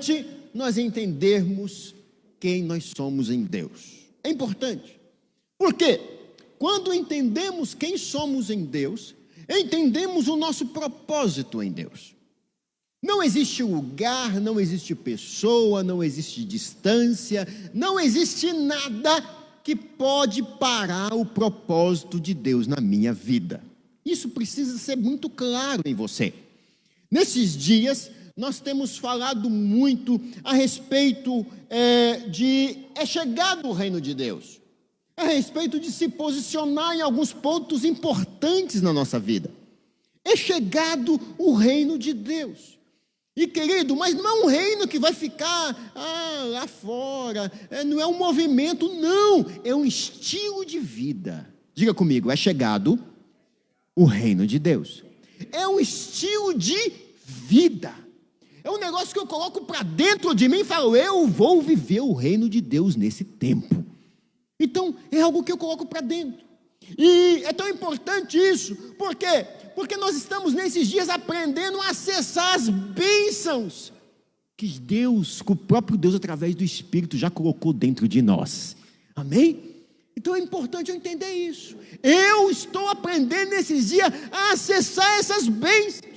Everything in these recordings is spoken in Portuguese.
importante nós entendermos quem nós somos em Deus. É importante. Por quê? Quando entendemos quem somos em Deus, entendemos o nosso propósito em Deus. Não existe lugar, não existe pessoa, não existe distância, não existe nada que pode parar o propósito de Deus na minha vida. Isso precisa ser muito claro em você. Nesses dias, nós temos falado muito a respeito é chegado o reino de Deus, a respeito de se posicionar em alguns pontos importantes na nossa vida. É chegado o reino de Deus. E querido, mas não é um reino que vai ficar lá fora, não é um movimento, não, é um estilo de vida. Diga comigo, é chegado o reino de Deus. É um estilo de vida. É um negócio que eu coloco para dentro de mim e falo, eu vou viver o reino de Deus nesse tempo. Então, é algo que eu coloco para dentro. E é tão importante isso, por quê? Porque nós estamos nesses dias aprendendo a acessar as bênçãos que Deus, que o próprio Deus através do Espírito já colocou dentro de nós. Amém? Então é importante eu entender isso. Eu estou aprendendo nesses dias a acessar essas bênçãos.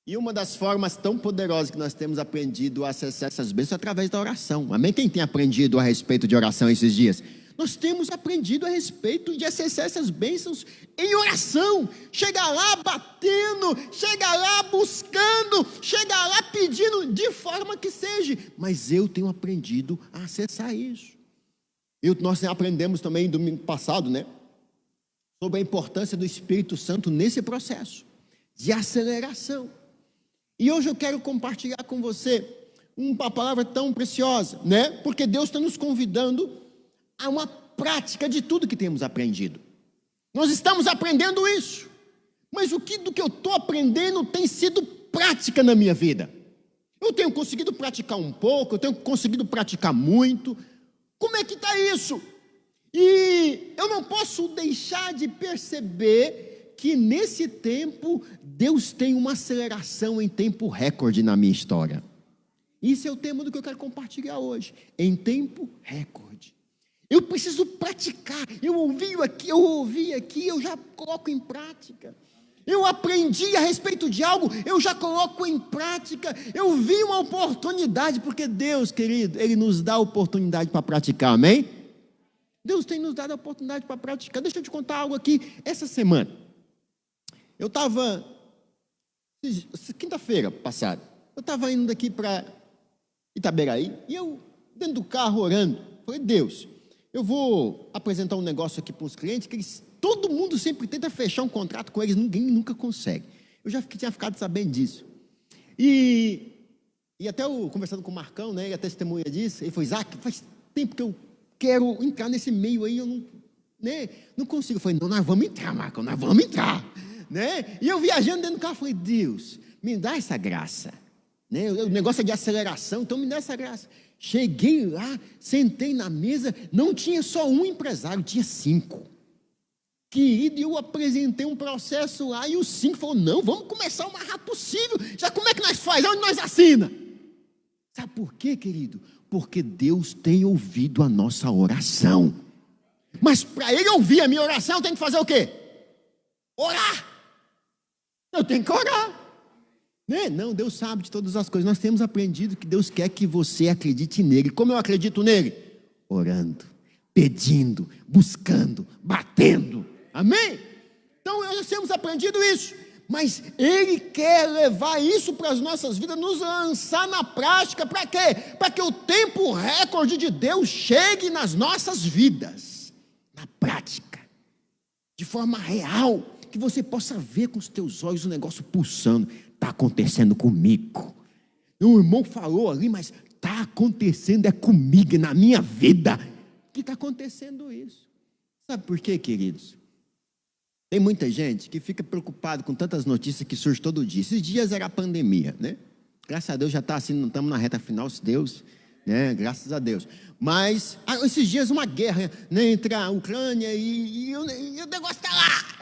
E uma das formas tão poderosas que nós temos aprendido a acessar essas bênçãos é através da oração. Amém? Quem tem aprendido a respeito de oração esses dias? Nós temos aprendido a respeito de acessar essas bênçãos em oração. Chegar lá batendo, chegar lá buscando, chegar lá pedindo, de forma que seja. Mas eu tenho aprendido a acessar isso. Nós aprendemos também domingo passado, né? Sobre a importância do Espírito Santo nesse processo de aceleração. E hoje eu quero compartilhar com você uma palavra tão preciosa, né? Porque Deus está nos convidando a uma prática de tudo que temos aprendido. Nós estamos aprendendo isso, mas do que eu estou aprendendo tem sido prática na minha vida. Eu tenho conseguido praticar um pouco, eu tenho conseguido praticar muito. Como é que está isso? E eu não posso deixar de perceber que nesse tempo, Deus tem uma aceleração em tempo recorde na minha história. Isso é o tema do que eu quero compartilhar hoje, em tempo recorde. Eu preciso praticar. Eu ouvi aqui, eu já coloco em prática. Eu aprendi a respeito de algo, eu já coloco em prática. Eu vi uma oportunidade, porque Deus, querido, Ele nos dá a oportunidade para praticar, amém? Deus tem nos dado a oportunidade para praticar. Deixa eu te contar algo aqui. Essa semana, eu estava, quinta-feira passada, eu estava indo daqui para Itaberaí, e eu, dentro do carro, orando, falei, Deus, eu vou apresentar um negócio aqui para os clientes, que todo mundo sempre tenta fechar um contrato com eles, ninguém nunca consegue. Eu já tinha ficado sabendo disso. E até eu, conversando com o Marcão, né, ele é testemunha disso, ele falou, Isaac, faz tempo que eu quero entrar nesse meio aí, eu não consigo. Eu falei, não, nós vamos entrar, Marcão, nós vamos entrar. Né? E eu viajando dentro do carro, falei, Deus, me dá essa graça. Né? O negócio é de aceleração, então me dá essa graça. Cheguei lá, sentei na mesa, não tinha só um empresário, tinha 5. Querido, eu apresentei um processo lá e os 5 falaram, não, vamos começar o mais rápido possível. Já como é que nós faz? Onde nós assina? Sabe por quê, querido? Porque Deus tem ouvido a nossa oração. Mas para Ele ouvir a minha oração, eu tenho que fazer o quê? Orar. Eu tenho que orar. Né? Não, Deus sabe de todas as coisas. Nós temos aprendido que Deus quer que você acredite nele. Como eu acredito nele? Orando, pedindo, buscando, batendo. Amém? Então nós temos aprendido isso. Mas Ele quer levar isso para as nossas vidas, nos lançar na prática. Para quê? Para que o tempo recorde de Deus chegue nas nossas vidas. Na prática. De forma real. Que você possa ver com os teus olhos o negócio pulsando. Está acontecendo comigo. O irmão falou ali, mas está acontecendo, é comigo, na minha vida. Que está acontecendo isso. Sabe por quê, queridos? Tem muita gente que fica preocupado com tantas notícias que surgem todo dia. Esses dias era a pandemia, né? Graças a Deus já está assim, não estamos na reta final, se Deus, né? Graças a Deus. Mas esses dias uma guerra, né, entre a Ucrânia e o negócio está lá.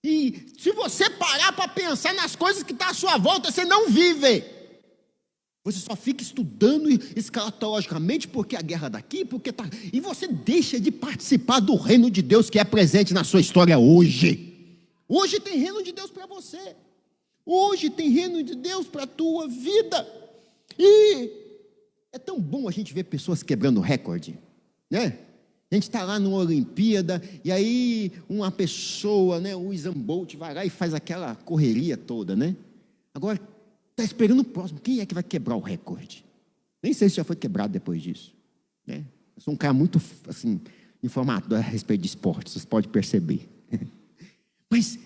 E se você parar para pensar nas coisas que estão à sua volta, você não vive. Você só fica estudando escatologicamente porque a guerra daqui, e você deixa de participar do reino de Deus que é presente na sua história hoje. Hoje tem reino de Deus para você. Hoje tem reino de Deus para a tua vida. E é tão bom a gente ver pessoas quebrando recorde, né? A gente está lá numa Olimpíada, e aí uma pessoa, né, o Usain Bolt, vai lá e faz aquela correria toda, né? Agora, está esperando o próximo. Quem é que vai quebrar o recorde? Nem sei se já foi quebrado depois disso, né? Eu sou um cara muito, assim, informado a respeito de esporte, vocês podem perceber. Mas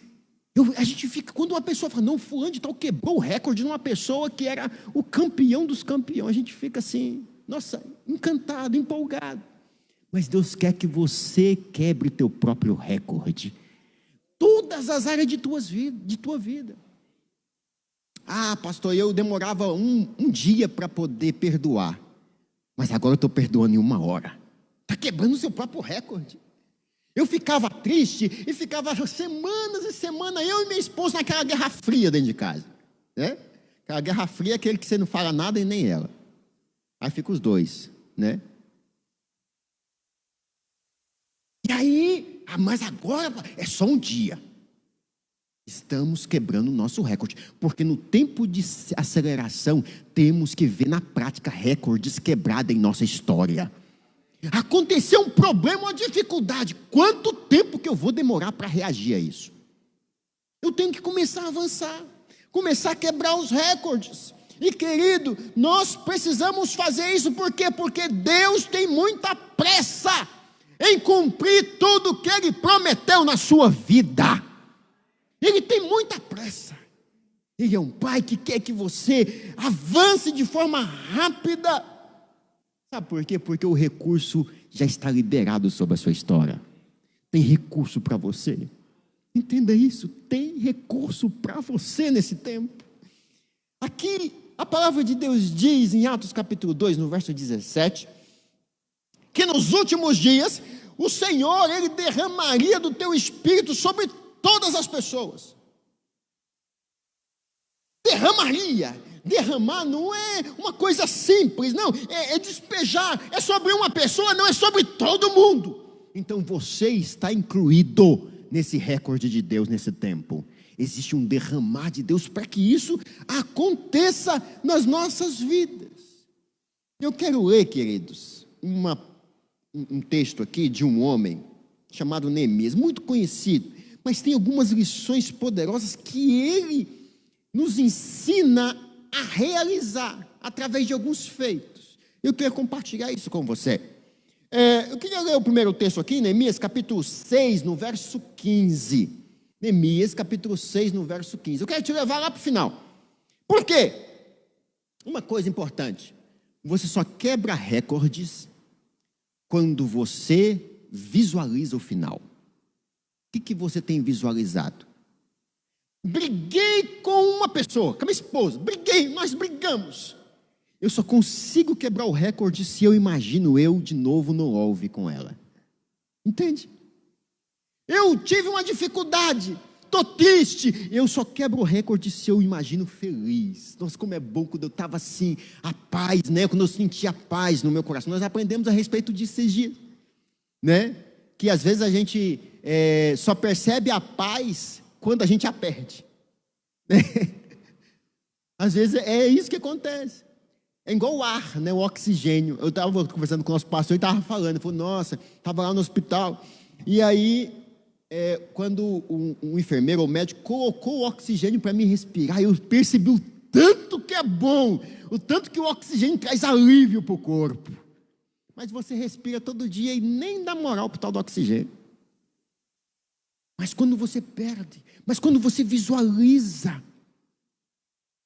a gente fica, quando uma pessoa fala, não, fulano de tal quebrou o recorde de uma pessoa que era o campeão dos campeões, a gente fica assim, nossa, encantado, empolgado. Mas Deus quer que você quebre teu próprio recorde. Todas as áreas de tua vida. Ah, pastor, eu demorava um dia para poder perdoar. Mas agora eu estou perdoando em 1 hora. Está quebrando o seu próprio recorde. Eu ficava triste e ficava semanas e semanas, eu e minha esposa, naquela guerra fria dentro de casa, né? Aquela guerra fria é aquele que você não fala nada e nem ela. Aí fica os dois, né? E aí, mas agora é só um dia. Estamos quebrando o nosso recorde, porque no tempo de aceleração, temos que ver na prática recordes quebrados em nossa história. Aconteceu um problema, uma dificuldade, quanto tempo que eu vou demorar para reagir a isso? Eu tenho que começar a avançar, começar a quebrar os recordes. E querido, nós precisamos fazer isso, por quê? Porque Deus tem muita pressa em cumprir tudo o que Ele prometeu na sua vida. Ele tem muita pressa. Ele é um pai que quer que você avance de forma rápida. Sabe por quê? Porque o recurso já está liberado sobre a sua história. Tem recurso para você. Entenda isso, tem recurso para você nesse tempo. Aqui, a palavra de Deus diz em Atos capítulo 2, no verso 17, que nos últimos dias, o Senhor, Ele derramaria do teu espírito sobre todas as pessoas. Derramar não é uma coisa simples, não, é despejar, é sobre uma pessoa, não é sobre todo mundo. Então você está incluído nesse recorde de Deus nesse tempo. Existe um derramar de Deus para que isso aconteça nas nossas vidas. Eu quero ler, queridos, um texto aqui de um homem chamado Neemias, muito conhecido, mas tem algumas lições poderosas que ele nos ensina a realizar através de alguns feitos. Eu quero compartilhar isso com você. Eu queria ler o primeiro texto aqui, Neemias capítulo 6, no verso 15. Neemias capítulo 6, no verso 15. Eu quero te levar lá para o final. Por quê? Uma coisa importante. Você só quebra recordes quando você visualiza o final. O que você tem visualizado? Briguei com uma pessoa, com a minha esposa. Nós brigamos. Eu só consigo quebrar o recorde se eu imagino eu de novo no love com ela. Entende? Eu tive uma dificuldade, estou triste. Eu só quebro o recorde se eu imagino feliz. Nossa, como é bom quando eu estava assim, a paz, né? Quando eu sentia a paz no meu coração. Nós aprendemos a respeito disso esses dias, né? Que às vezes a gente só percebe a paz quando a gente a perde. Às vezes é isso que acontece. É igual o ar, né? O oxigênio. Eu estava conversando com o nosso pastor e estava falando. Ele falou, nossa, estava lá no hospital. E aí, quando um enfermeiro ou médico colocou o oxigênio para mim respirar, eu percebi o tanto que é bom, o tanto que o oxigênio traz alívio para o corpo. Mas você respira todo dia e nem dá moral para o tal do oxigênio. Mas quando você perde, mas quando você visualiza,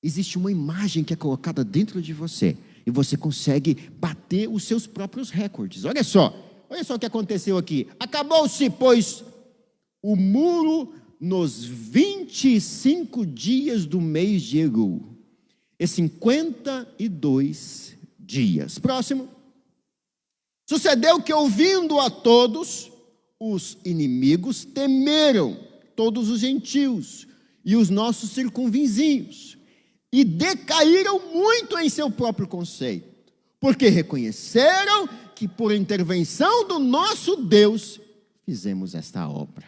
existe uma imagem que é colocada dentro de você e você consegue bater os seus próprios recordes. Olha só o que aconteceu aqui. Acabou-se, pois, o muro nos 25 dias do mês de Elul, e 52 dias. Próximo. Sucedeu que, ouvindo a todos, os inimigos temeram, todos os gentios e os nossos circunvizinhos, e decaíram muito em seu próprio conceito, porque reconheceram que por intervenção do nosso Deus fizemos esta obra.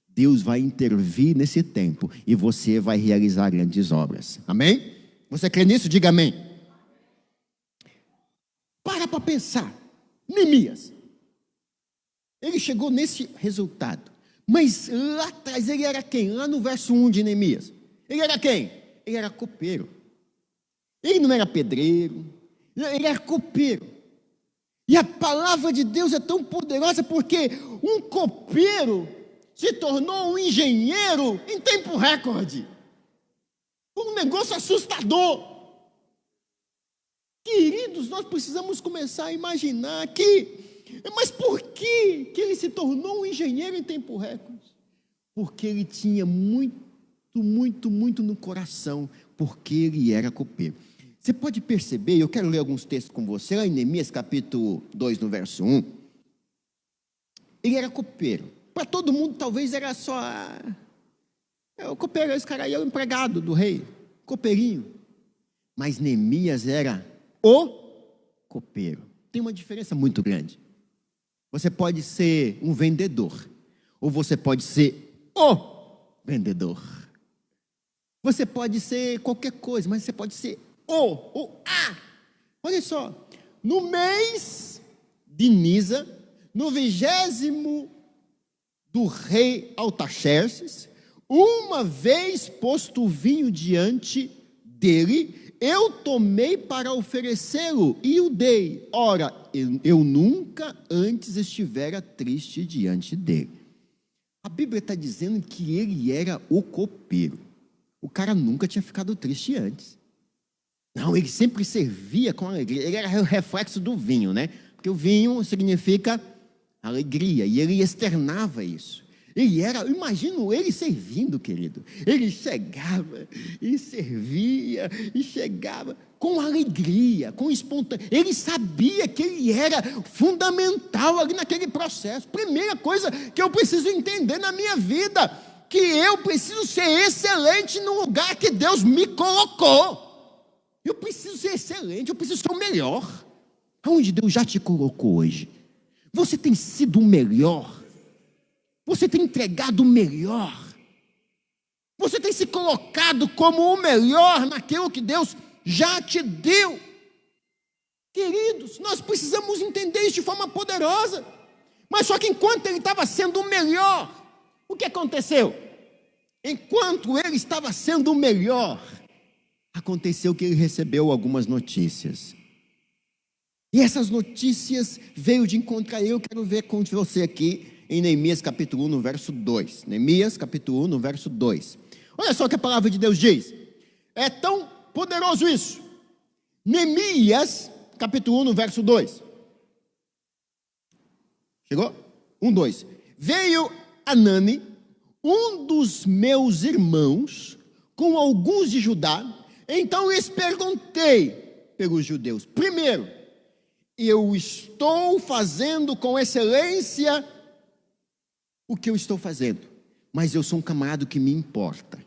Deus vai intervir nesse tempo e você vai realizar grandes obras. Amém? Você crê nisso? Diga amém. Para pensar. Neemias, ele chegou nesse resultado. Mas lá atrás ele era quem? Lá no verso 1 de Neemias. Ele era quem? Ele era copeiro. Ele não era pedreiro. Ele era copeiro. E a palavra de Deus é tão poderosa porque um copeiro se tornou um engenheiro em tempo recorde. Um negócio assustador. Queridos, nós precisamos começar a imaginar mas por que ele se tornou um engenheiro em tempo recorde? Porque ele tinha muito no coração, porque ele era copeiro. Você pode perceber, eu quero ler alguns textos com você, lá em Neemias capítulo 2, no verso 1. Ele era copeiro. Para todo mundo talvez era só o copeiro, esse cara aí é o empregado do rei, copeirinho. Mas Neemias era o copeiro. Tem uma diferença muito grande. Você pode ser um vendedor, ou você pode ser o vendedor. Você pode ser qualquer coisa, mas você pode ser a. Olha só, no mês de Nisa, no 20º do rei Artaxerxes, uma vez posto o vinho diante dele, eu tomei para oferecê-lo e o dei. Ora, eu nunca antes estivera triste diante dele. A Bíblia está dizendo que ele era o copeiro. O cara nunca tinha ficado triste antes. Não, ele sempre servia com alegria. Ele era o reflexo do vinho, né? Porque o vinho significa alegria, e ele externava isso. Ele era, eu imagino ele servindo, querido. Ele chegava e servia, e chegava com alegria, com espontaneidade. Ele sabia que ele era fundamental ali naquele processo. Primeira coisa que eu preciso entender na minha vida, que eu preciso ser excelente no lugar que Deus me colocou. Eu preciso ser excelente, eu preciso ser o melhor. Aonde Deus já te colocou hoje? Você tem sido o melhor? Você tem entregado o melhor? Você tem se colocado como o melhor naquilo que Deus já te deu? Queridos, nós precisamos entender isso de forma poderosa. Mas só que enquanto ele estava sendo o melhor, o que aconteceu? Enquanto ele estava sendo o melhor, aconteceu que ele recebeu algumas notícias. E essas notícias veio de encontrar eu quero ver com você aqui em Neemias capítulo 1, no verso 2. Neemias capítulo 1, no verso 2. Olha só o que a palavra de Deus diz. É tão poderoso isso. Neemias capítulo 1, no verso 2. Chegou? 1, 2. Veio Anani, um dos meus irmãos, com alguns de Judá. Então lhes perguntei pelos judeus. Primeiro, eu estou fazendo com excelência o que eu estou fazendo, mas eu sou um camarada que me importa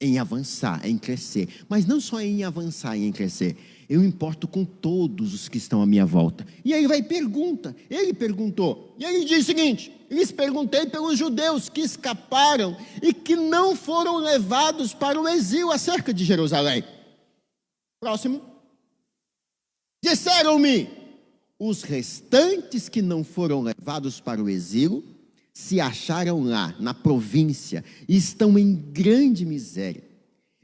em avançar, em crescer, mas não só em avançar e em crescer, eu importo com todos os que estão à minha volta. E aí ele perguntou, e ele diz o seguinte: lhes perguntei pelos judeus que escaparam e que não foram levados para o exílio acerca de Jerusalém. Próximo. Disseram-me, os restantes que não foram levados para o exílio se acharam lá na província e estão em grande miséria,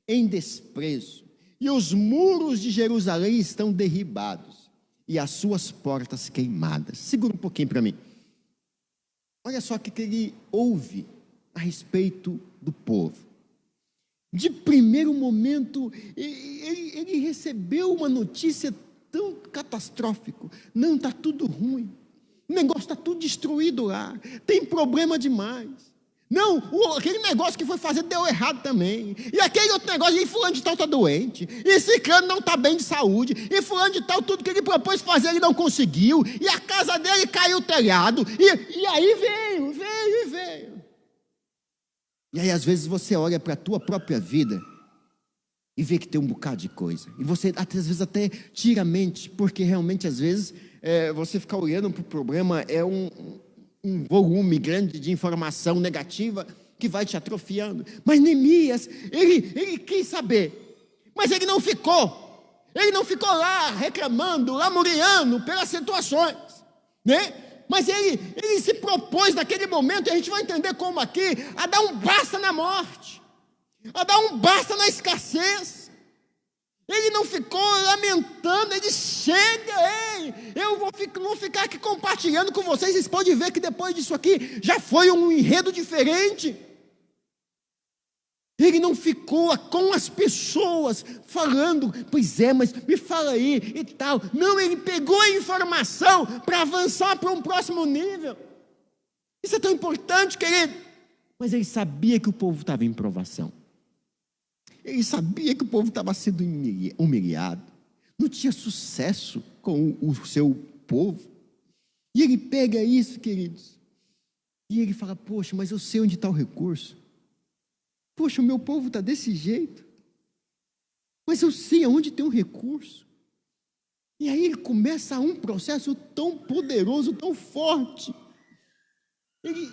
em desprezo, e os muros de Jerusalém estão derribados e as suas portas queimadas. Segura um pouquinho para mim. Olha só o que ele ouve a respeito do povo. De primeiro momento, ele recebeu uma notícia tão catastrófica. Não, está tudo ruim. O negócio está tudo destruído lá. Tem problema demais. Não, aquele negócio que foi fazer deu errado também. E aquele outro negócio, e fulano de tal está doente. E ciclano não está bem de saúde. E fulano de tal, tudo que ele propôs fazer, ele não conseguiu. E a casa dele caiu o telhado. E aí veio. E aí às vezes você olha para a tua própria vida e vê que tem um bocado de coisa. E você, às vezes, até tira a mente, porque realmente, às vezes, você ficar olhando para o problema é um volume grande de informação negativa que vai te atrofiando. Mas Neemias, ele quis saber, mas ele não ficou lá reclamando, lamuriando pelas situações, né? Mas ele se propôs naquele momento, e a gente vai entender como aqui, a dar um basta na morte, a dar um basta na escassez. Ele não ficou lamentando, ele disse: chega, eu vou ficar aqui compartilhando com vocês. Vocês podem ver que depois disso aqui já foi um enredo diferente. Ele não ficou com as pessoas falando: pois é, mas me fala aí e tal. Não, ele pegou a informação para avançar para um próximo nível. Isso é tão importante, querido. Mas ele sabia que o povo estava em provação. Ele sabia que o povo estava sendo humilhado. Não tinha sucesso com o seu povo. E ele pega isso, queridos, e ele fala: poxa, mas eu sei onde está o recurso. Poxa, o meu povo está desse jeito, mas eu sei aonde tem um recurso. E aí ele começa um processo tão poderoso, tão forte.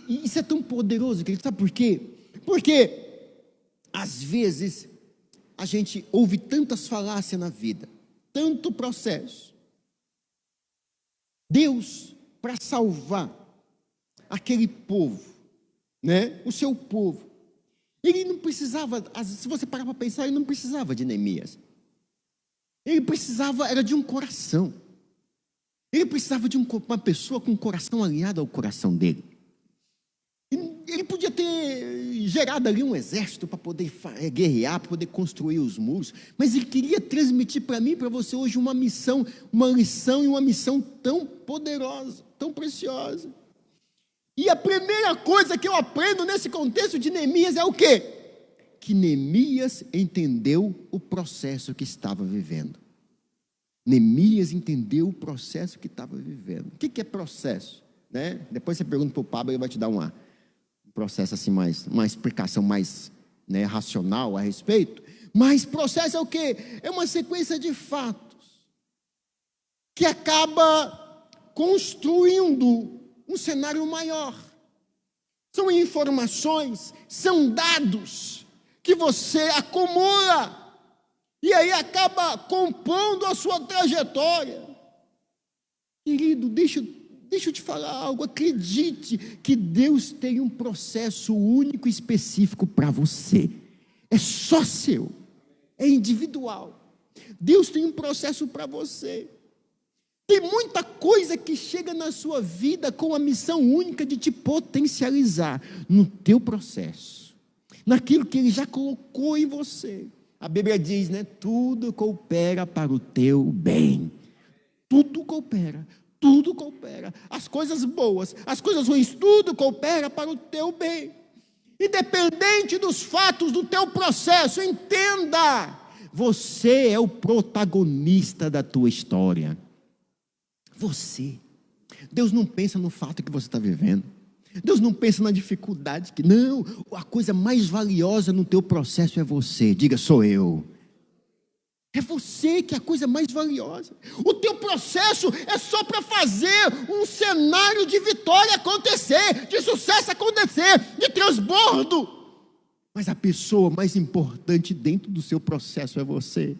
Isso é tão poderoso, querido, sabe por quê? Porque às vezes a gente ouve tantas falácias na vida, tanto processo. Deus, para salvar aquele povo, né, o seu povo, ele não precisava, se você parar para pensar, ele não precisava de Neemias. Ele precisava, era de um coração. Ele precisava de uma pessoa com um coração alinhado ao coração dele. Ele podia ter gerado ali um exército para poder guerrear, para poder construir os muros, mas ele queria transmitir para mim e para você hoje uma missão, uma lição e uma missão tão poderosa, tão preciosa. E a primeira coisa que eu aprendo nesse contexto de Neemias é o quê? Que Neemias entendeu o processo que estava vivendo. Neemias entendeu o processo que estava vivendo. O que é processo? Né? Depois você pergunta para o Pablo, ele vai te dar um processo assim, uma explicação mais, né, racional a respeito. Mas processo é o quê? É uma sequência de fatos que acaba construindo um cenário maior. São informações, são dados que você acumula e aí acaba compondo a sua trajetória. Querido, deixa eu te falar algo. Acredite que Deus tem um processo único e específico para você. É só seu, é individual. Deus tem um processo para você. Tem muita coisa que chega na sua vida com a missão única de te potencializar no teu processo, naquilo que Ele já colocou em você. A Bíblia diz, né? Tudo coopera para o teu bem. Tudo coopera. Tudo coopera. As coisas boas, as coisas ruins, tudo coopera para o teu bem. Independente dos fatos do teu processo, entenda: você é o protagonista da tua história. Você. Deus não pensa no fato que você está vivendo. Deus não pensa na dificuldade que... Não, a coisa mais valiosa no teu processo é você. Diga: sou eu. É você que é a coisa mais valiosa. O teu processo é só para fazer um cenário de vitória acontecer, de sucesso acontecer, de transbordo. Mas a pessoa mais importante dentro do seu processo é você.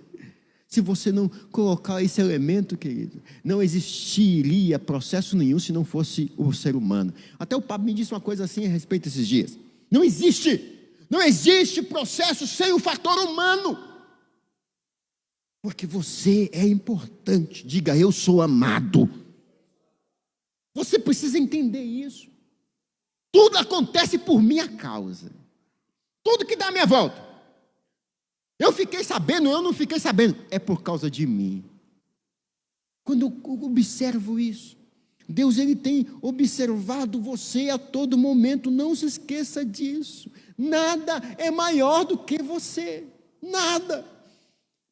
Se você não colocar esse elemento, querido, não existiria processo nenhum se não fosse o ser humano. Até o Pablo me disse uma coisa assim a respeito desses dias. Não existe processo sem o fator humano. Porque você é importante. Diga: eu sou amado. Você precisa entender isso. Tudo acontece por minha causa. Tudo que dá à minha volta. Eu fiquei sabendo, eu não fiquei sabendo. É por causa de mim. Quando eu observo isso, Deus, Ele tem observado você a todo momento. Não se esqueça disso. Nada é maior do que você. Nada.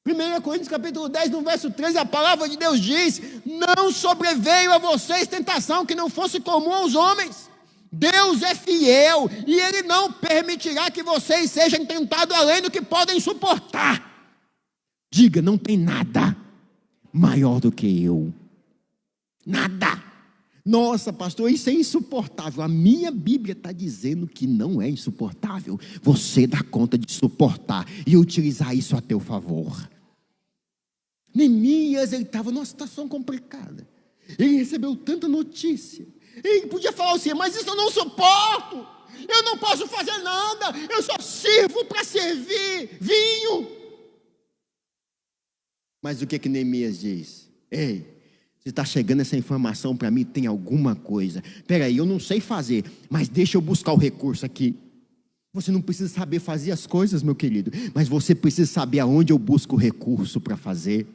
1 Coríntios capítulo 10, no verso 13, a palavra de Deus diz: não sobreveio a vocês tentação que não fosse comum aos homens. Deus é fiel e Ele não permitirá que vocês sejam tentados além do que podem suportar. Diga, não tem nada maior do que eu. Nada. Nossa, pastor, isso é insuportável. A minha Bíblia está dizendo que não é insuportável. Você dá conta de suportar e utilizar isso a teu favor. Neemias, ele estava numa situação complicada. Ele recebeu tanta notícia. Ele podia falar assim, mas isso eu não suporto. Eu não posso fazer nada. Eu só sirvo para servir vinho. Mas o que Neemias diz? Ei, se está chegando essa informação para mim, tem alguma coisa. Espera aí, eu não sei fazer, mas deixa eu buscar o recurso aqui. Você não precisa saber fazer as coisas, meu querido, mas você precisa saber aonde eu busco o recurso para fazer.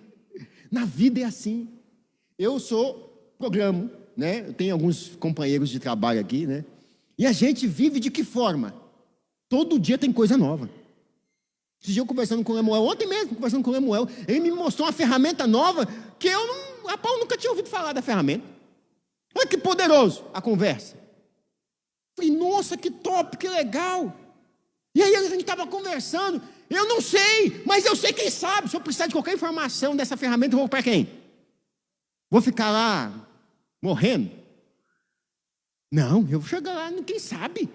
Na vida é assim. Eu programo, né? Eu tenho alguns companheiros de trabalho aqui, né? E a gente vive de que forma? Todo dia tem coisa nova. Esse dia eu conversando com o Lemuel, ontem mesmo conversando com o Lemuel, ele me mostrou uma ferramenta nova que eu nunca tinha ouvido falar da ferramenta. Olha que poderoso a conversa. Falei, nossa, que top, que legal. E aí a gente estava conversando, eu não sei, mas eu sei quem sabe. Se eu precisar de qualquer informação dessa ferramenta, eu vou para quem? Vou ficar lá morrendo? Não, eu vou chegar lá, quem sabe,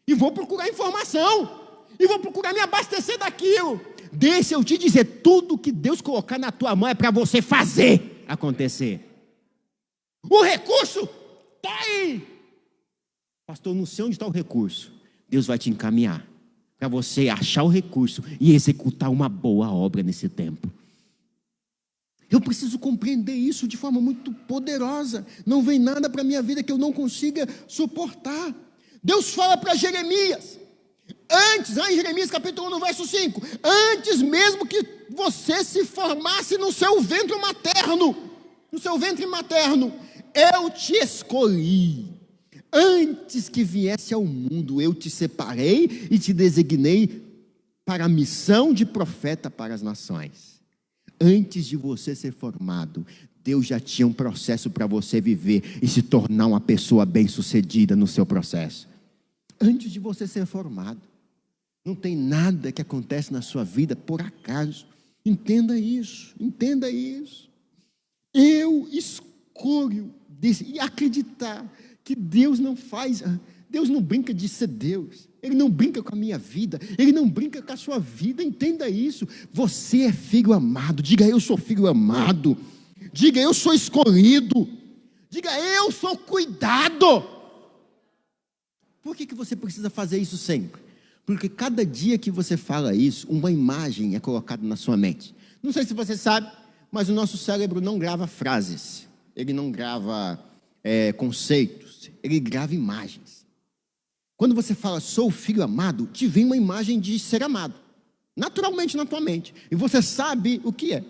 e vou procurar informação. E vou procurar me abastecer daquilo. Deixa eu te dizer, tudo que Deus colocar na tua mão é para você fazer acontecer. O recurso está aí. Pastor, não sei onde está o recurso. Deus vai te encaminhar para você achar o recurso e executar uma boa obra nesse tempo. Eu preciso compreender isso de forma muito poderosa. Não vem nada para a minha vida que eu não consiga suportar. Deus fala para Jeremias, antes, lá em Jeremias capítulo 1, no verso 5, antes mesmo que você se formasse no seu ventre materno, eu te escolhi. Antes que viesse ao mundo, eu te separei e te designei para a missão de profeta para as nações. Antes de você ser formado, Deus já tinha um processo para você viver e se tornar uma pessoa bem-sucedida no seu processo. Antes de você ser formado. Não tem nada que acontece na sua vida por acaso. Entenda isso, entenda isso. Eu escolho acreditar que Deus não brinca de ser Deus. Ele não brinca com a minha vida, Ele não brinca com a sua vida, entenda isso. Você é filho amado, diga eu sou filho amado, diga eu sou escolhido, diga eu sou cuidado. Por que você precisa fazer isso sempre? Porque cada dia que você fala isso, uma imagem é colocada na sua mente. Não sei se você sabe, mas o nosso cérebro não grava frases, ele não grava conceitos, ele grava imagens. Quando você fala, sou filho amado, te vem uma imagem de ser amado, naturalmente na tua mente, e você sabe o que é.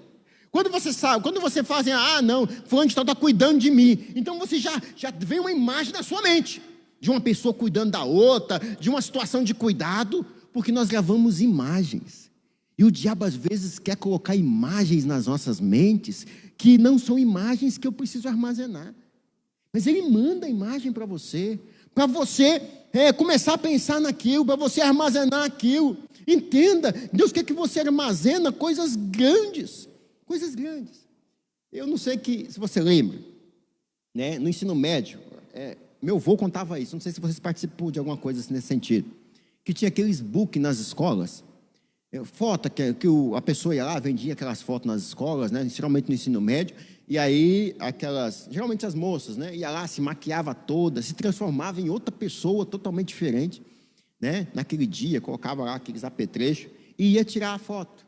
Quando você fala assim, não, fulano de tal está cuidando de mim, então você já vem uma imagem na sua mente, de uma pessoa cuidando da outra, de uma situação de cuidado, porque nós gravamos imagens, e o diabo às vezes quer colocar imagens nas nossas mentes, que não são imagens que eu preciso armazenar, mas ele manda a imagem para você começar a pensar naquilo, para você armazenar aquilo. Entenda, Deus quer que você armazena coisas grandes. Eu não sei se você lembra, né, no ensino médio, meu avô contava isso, não sei se vocês participam de alguma coisa assim nesse sentido, que tinha aqueles book nas escolas, foto que a pessoa ia lá, vendia aquelas fotos nas escolas, né, geralmente no ensino médio, e aí geralmente as moças, né, ia lá, se maquiava toda, se transformava em outra pessoa totalmente diferente, né, naquele dia, colocava lá aqueles apetrechos e ia tirar a foto,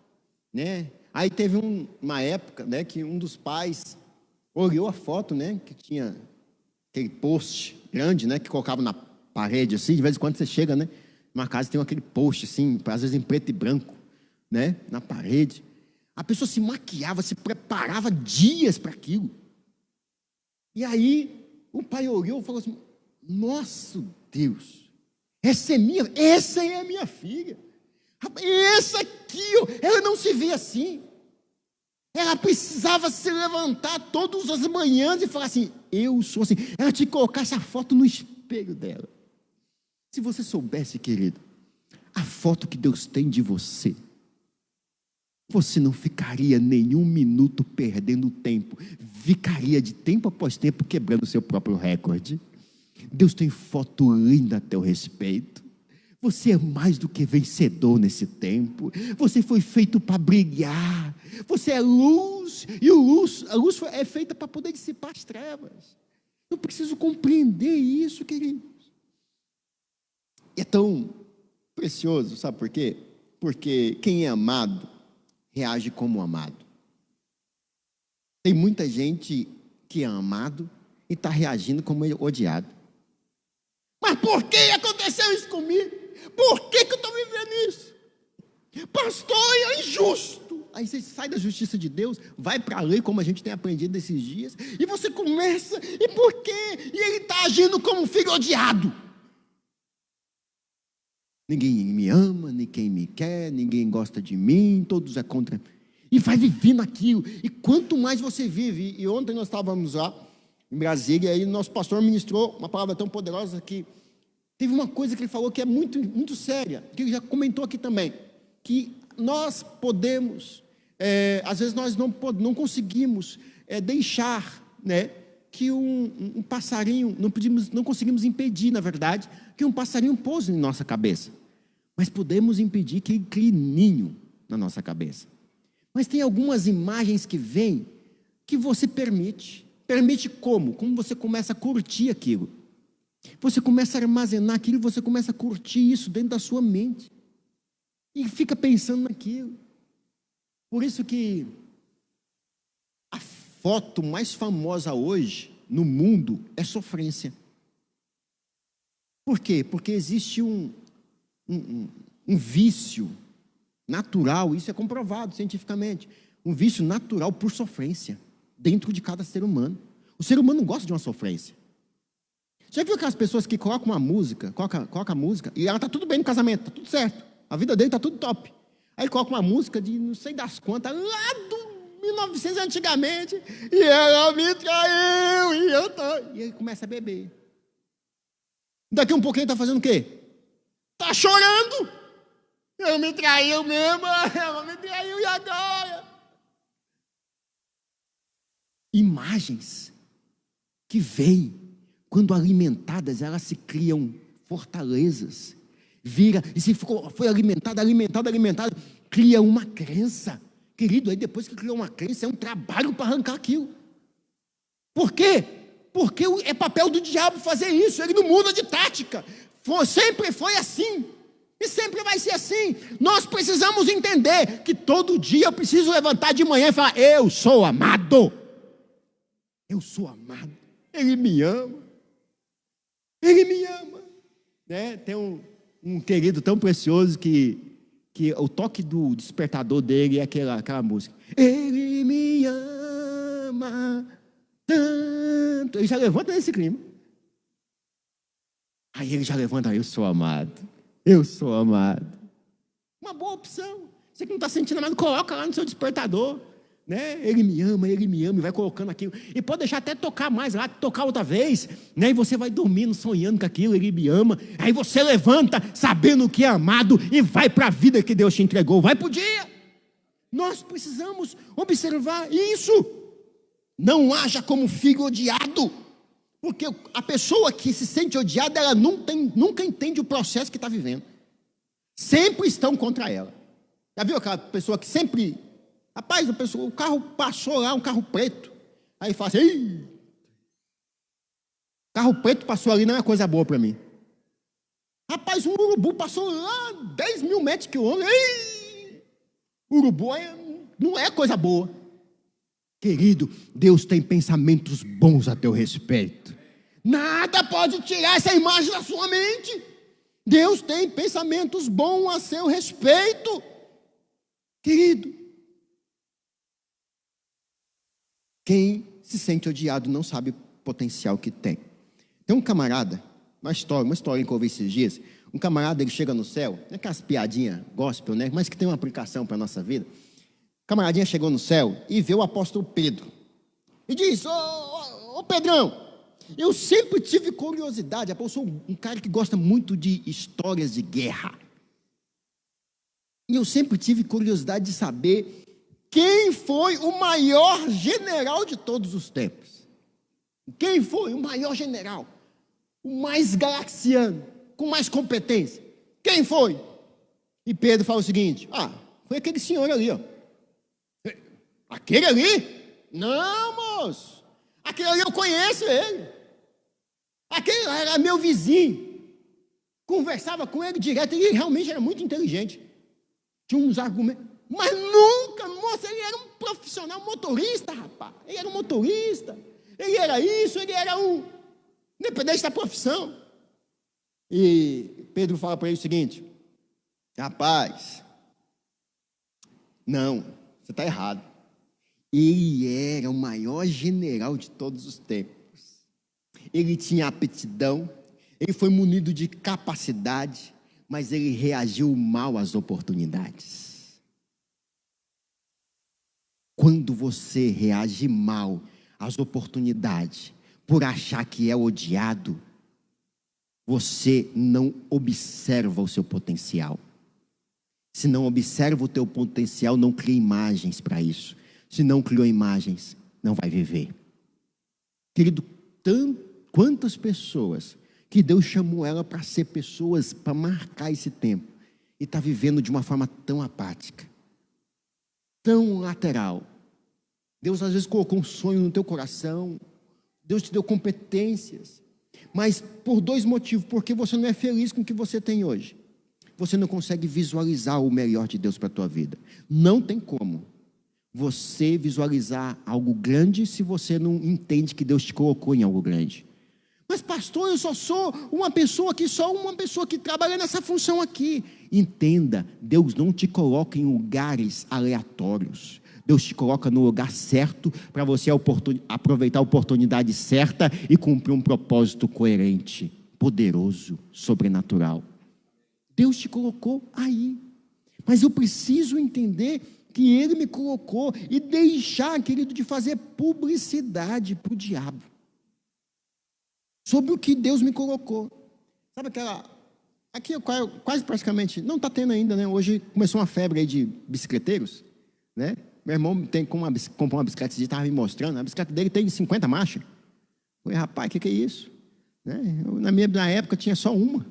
né. Aí teve uma época, né, que um dos pais olhou a foto, né, que tinha aquele post grande, né, que colocava na parede assim, de vez em quando você chega, né, numa casa tem aquele post assim, às vezes em preto e branco, né, na parede. A pessoa se maquiava, se preparava dias para aquilo. E aí o pai olhou e falou assim, nossa Deus, essa é a minha filha. Essa aqui, ela não se vê assim. Ela precisava se levantar todas as manhãs e falar assim, eu sou assim. Ela tinha que colocar essa foto no espelho dela. Se você soubesse, querido, a foto que Deus tem de você, você não ficaria nenhum minuto perdendo tempo, ficaria de tempo após tempo quebrando o seu próprio recorde. Deus tem foto linda a teu respeito. Você é mais do que vencedor nesse tempo. Você foi feito para brilhar. Você é luz, e a luz é feita para poder dissipar as trevas. Eu preciso compreender isso, queridos. É tão precioso, sabe por quê? Porque quem é amado reage como amado. Tem muita gente que é amado e está reagindo como odiado. Mas por que aconteceu isso comigo? Por que eu estou vivendo isso? Pastor, é injusto. Aí você sai da justiça de Deus, vai para a lei, como a gente tem aprendido esses dias, e você começa, e por quê? E ele está agindo como um filho odiado. Ninguém me ama, ninguém me quer, ninguém gosta de mim, todos é contra. E vai vivendo aquilo. E quanto mais você vive, e ontem nós estávamos lá em Brasília, e aí nosso pastor ministrou uma palavra tão poderosa que teve uma coisa que ele falou que é muito, muito séria, que ele já comentou aqui também, que nós podemos, às vezes nós não conseguimos deixar, né, que um passarinho, não conseguimos impedir, na verdade, que um passarinho pouse em nossa cabeça, mas podemos impedir que ele crie ninho na nossa cabeça. Mas tem algumas imagens que vêm que você permite como? Como você começa a curtir aquilo. Você começa a armazenar aquilo, você começa a curtir isso dentro da sua mente. E fica pensando naquilo. Por isso que a foto mais famosa hoje no mundo é sofrência. Por quê? Porque existe um vício natural, isso é comprovado cientificamente, um vício natural por sofrência dentro de cada ser humano. O ser humano não gosta de uma sofrência. Já viu aquelas pessoas que colocam uma música, coloca a música, e ela está tudo bem no casamento, está tudo certo, a vida dele está tudo top. Aí coloca uma música de não sei das quantas, lá do 1900 antigamente, e ela me traiu, e ele começa a beber. Daqui um pouquinho ele está fazendo o quê? Está chorando. Ela me traiu mesmo, ela me traiu, e agora? Imagens que vêm, quando alimentadas, elas se criam fortalezas, e se foi alimentada, cria uma crença, querido, aí depois que criou uma crença, é um trabalho para arrancar aquilo. Por quê? Porque é papel do diabo fazer isso, ele não muda de tática, sempre foi assim, e sempre vai ser assim. Nós precisamos entender que todo dia eu preciso levantar de manhã e falar, eu sou amado, ele me ama, né? Tem um querido tão precioso que o toque do despertador dele é aquela música, ele me ama tanto, ele já levanta nesse clima, aí ele já levanta, eu sou amado, uma boa opção. Você que não está sentindo nada, coloca lá no seu despertador, né? Ele me ama, e vai colocando aquilo, e pode deixar até tocar mais lá, tocar outra vez, né? E você vai dormindo, sonhando com aquilo, ele me ama, aí você levanta, sabendo que é amado, e vai para a vida que Deus te entregou, vai para o dia. Nós precisamos observar isso, não haja como filho odiado, porque a pessoa que se sente odiada, ela nunca entende o processo que está vivendo, sempre estão contra ela. Já viu aquela pessoa que sempre... Rapaz, o carro passou lá, um carro preto. Aí fala assim, ei, carro preto passou ali, não é coisa boa para mim. Rapaz, um urubu passou lá 10 mil metros que o homem. Ei, urubu não é coisa boa. Querido, Deus tem pensamentos bons a teu respeito. Nada pode tirar essa imagem da sua mente. Deus tem pensamentos bons a seu respeito. Querido, quem se sente odiado não sabe o potencial que tem. Tem um camarada, uma história que eu ouvi esses dias. Um camarada, ele chega no céu, não é aquelas piadinhas gospel, né? Mas que tem uma aplicação para a nossa vida. O camaradinha chegou no céu e vê o apóstolo Pedro. E diz, ô Pedrão, eu sempre tive curiosidade. Eu sou um cara que gosta muito de histórias de guerra. E eu sempre tive curiosidade de saber quem foi o maior general de todos os tempos. Quem foi o maior general? O mais galaxiano, com mais competência. Quem foi? E Pedro fala o seguinte: foi aquele senhor ali, ó. Aquele ali? Não, moço. Aquele ali eu conheço ele. Aquele lá era meu vizinho. Conversava com ele direto, ele realmente era muito inteligente. Tinha uns argumentos. Mas nunca, moço, ele era um profissional motorista, rapaz. Ele era um motorista. Ele era isso, ele era um... Independente da profissão. E Pedro fala para ele o seguinte: rapaz, não, você está errado. Ele era o maior general de todos os tempos. Ele tinha aptidão, ele foi munido de capacidade, mas ele reagiu mal às oportunidades. Quando você reage mal às oportunidades, por achar que é odiado, você não observa o seu potencial. Se não observa o teu potencial, não cria imagens para isso. Se não criou imagens, não vai viver. Querido, quantas pessoas que Deus chamou ela para ser pessoas, para marcar esse tempo, e está vivendo de uma forma tão apática, tão lateral. Deus às vezes colocou um sonho no teu coração, Deus te deu competências, mas por dois motivos: porque você não é feliz com o que você tem hoje, você não consegue visualizar o melhor de Deus para a tua vida. Não tem como você visualizar algo grande se você não entende que Deus te colocou em algo grande. Mas pastor, eu só sou uma pessoa que trabalha nessa função aqui. Entenda, Deus não te coloca em lugares aleatórios. Deus te coloca no lugar certo para você aproveitar a oportunidade certa e cumprir um propósito coerente, poderoso, sobrenatural. Deus te colocou aí. Mas eu preciso entender que Ele me colocou e deixar, querido, de fazer publicidade para o diabo sobre o que Deus me colocou. Sabe aquela... Aqui quase praticamente, não está tendo ainda, né? Hoje começou uma febre aí de bicicleteiros, né? Meu irmão comprou uma bicicleta, ele estava me mostrando, a bicicleta dele tem 50 marchas. Eu falei: rapaz, o que é isso? Né? Na época tinha só uma.